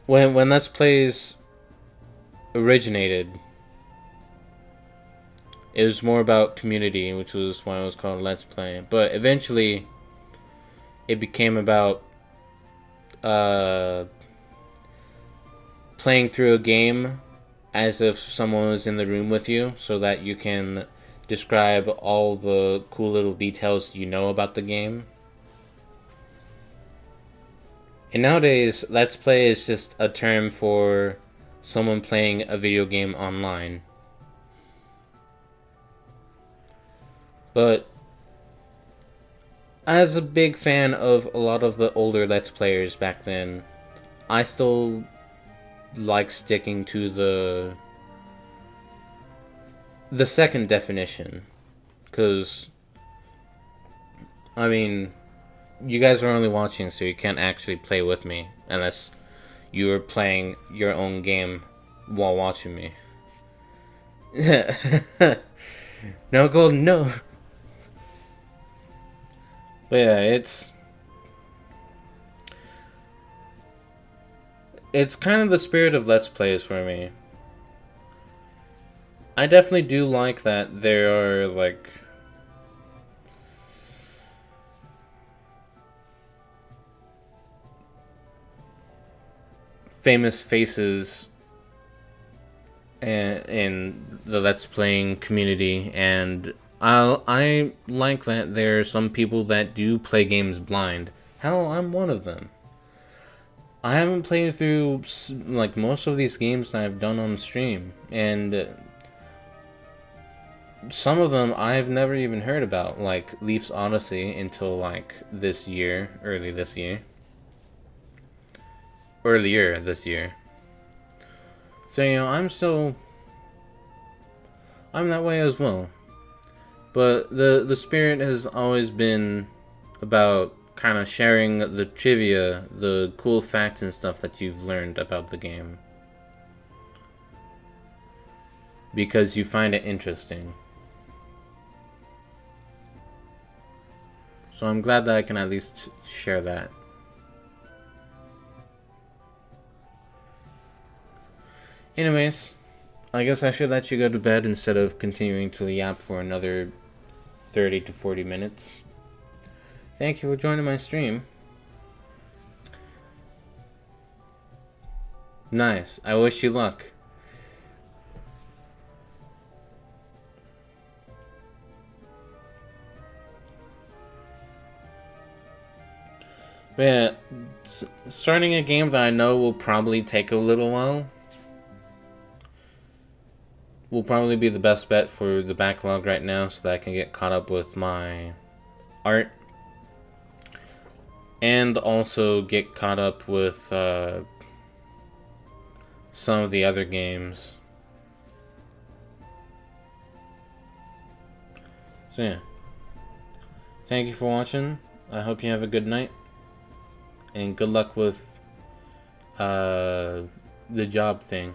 when Let's Plays originated, it was more about community, which was why it was called Let's Play. But eventually, it became about playing through a game as if someone was in the room with you, so that you can describe all the cool little details you know about the game. And nowadays, Let's Play is just a term for someone playing a video game online. But as a big fan of a lot of the older Let's Players back then, I still like sticking to the second definition, because I mean, you guys are only watching, so you can't actually play with me unless you are playing your own game while watching me. No gold, no. But yeah, it's kind of the spirit of Let's Plays for me. I definitely do like that there are, like, famous faces in the Let's Playing community, and I like that there are some people that do play games blind. Hell, I'm one of them. I haven't played through, like, most of these games that I've done on stream, and some of them I've never even heard about, like Leaf's Odyssey, until, like, earlier this year. So, you know, I'm that way as well. But the spirit has always been about kind of sharing the trivia, the cool facts and stuff that you've learned about the game, because you find it interesting. So I'm glad that I can at least share that. Anyways, I guess I should let you go to bed instead of continuing to yap for another 30 to 40 minutes. Thank you for joining my stream. Nice. I wish you luck. But yeah, starting a game that I know will probably take a little while will probably be the best bet for the backlog right now, so that I can get caught up with my art. And also get caught up with some of the other games. So yeah. Thank you for watching. I hope you have a good night. And good luck with the job thing.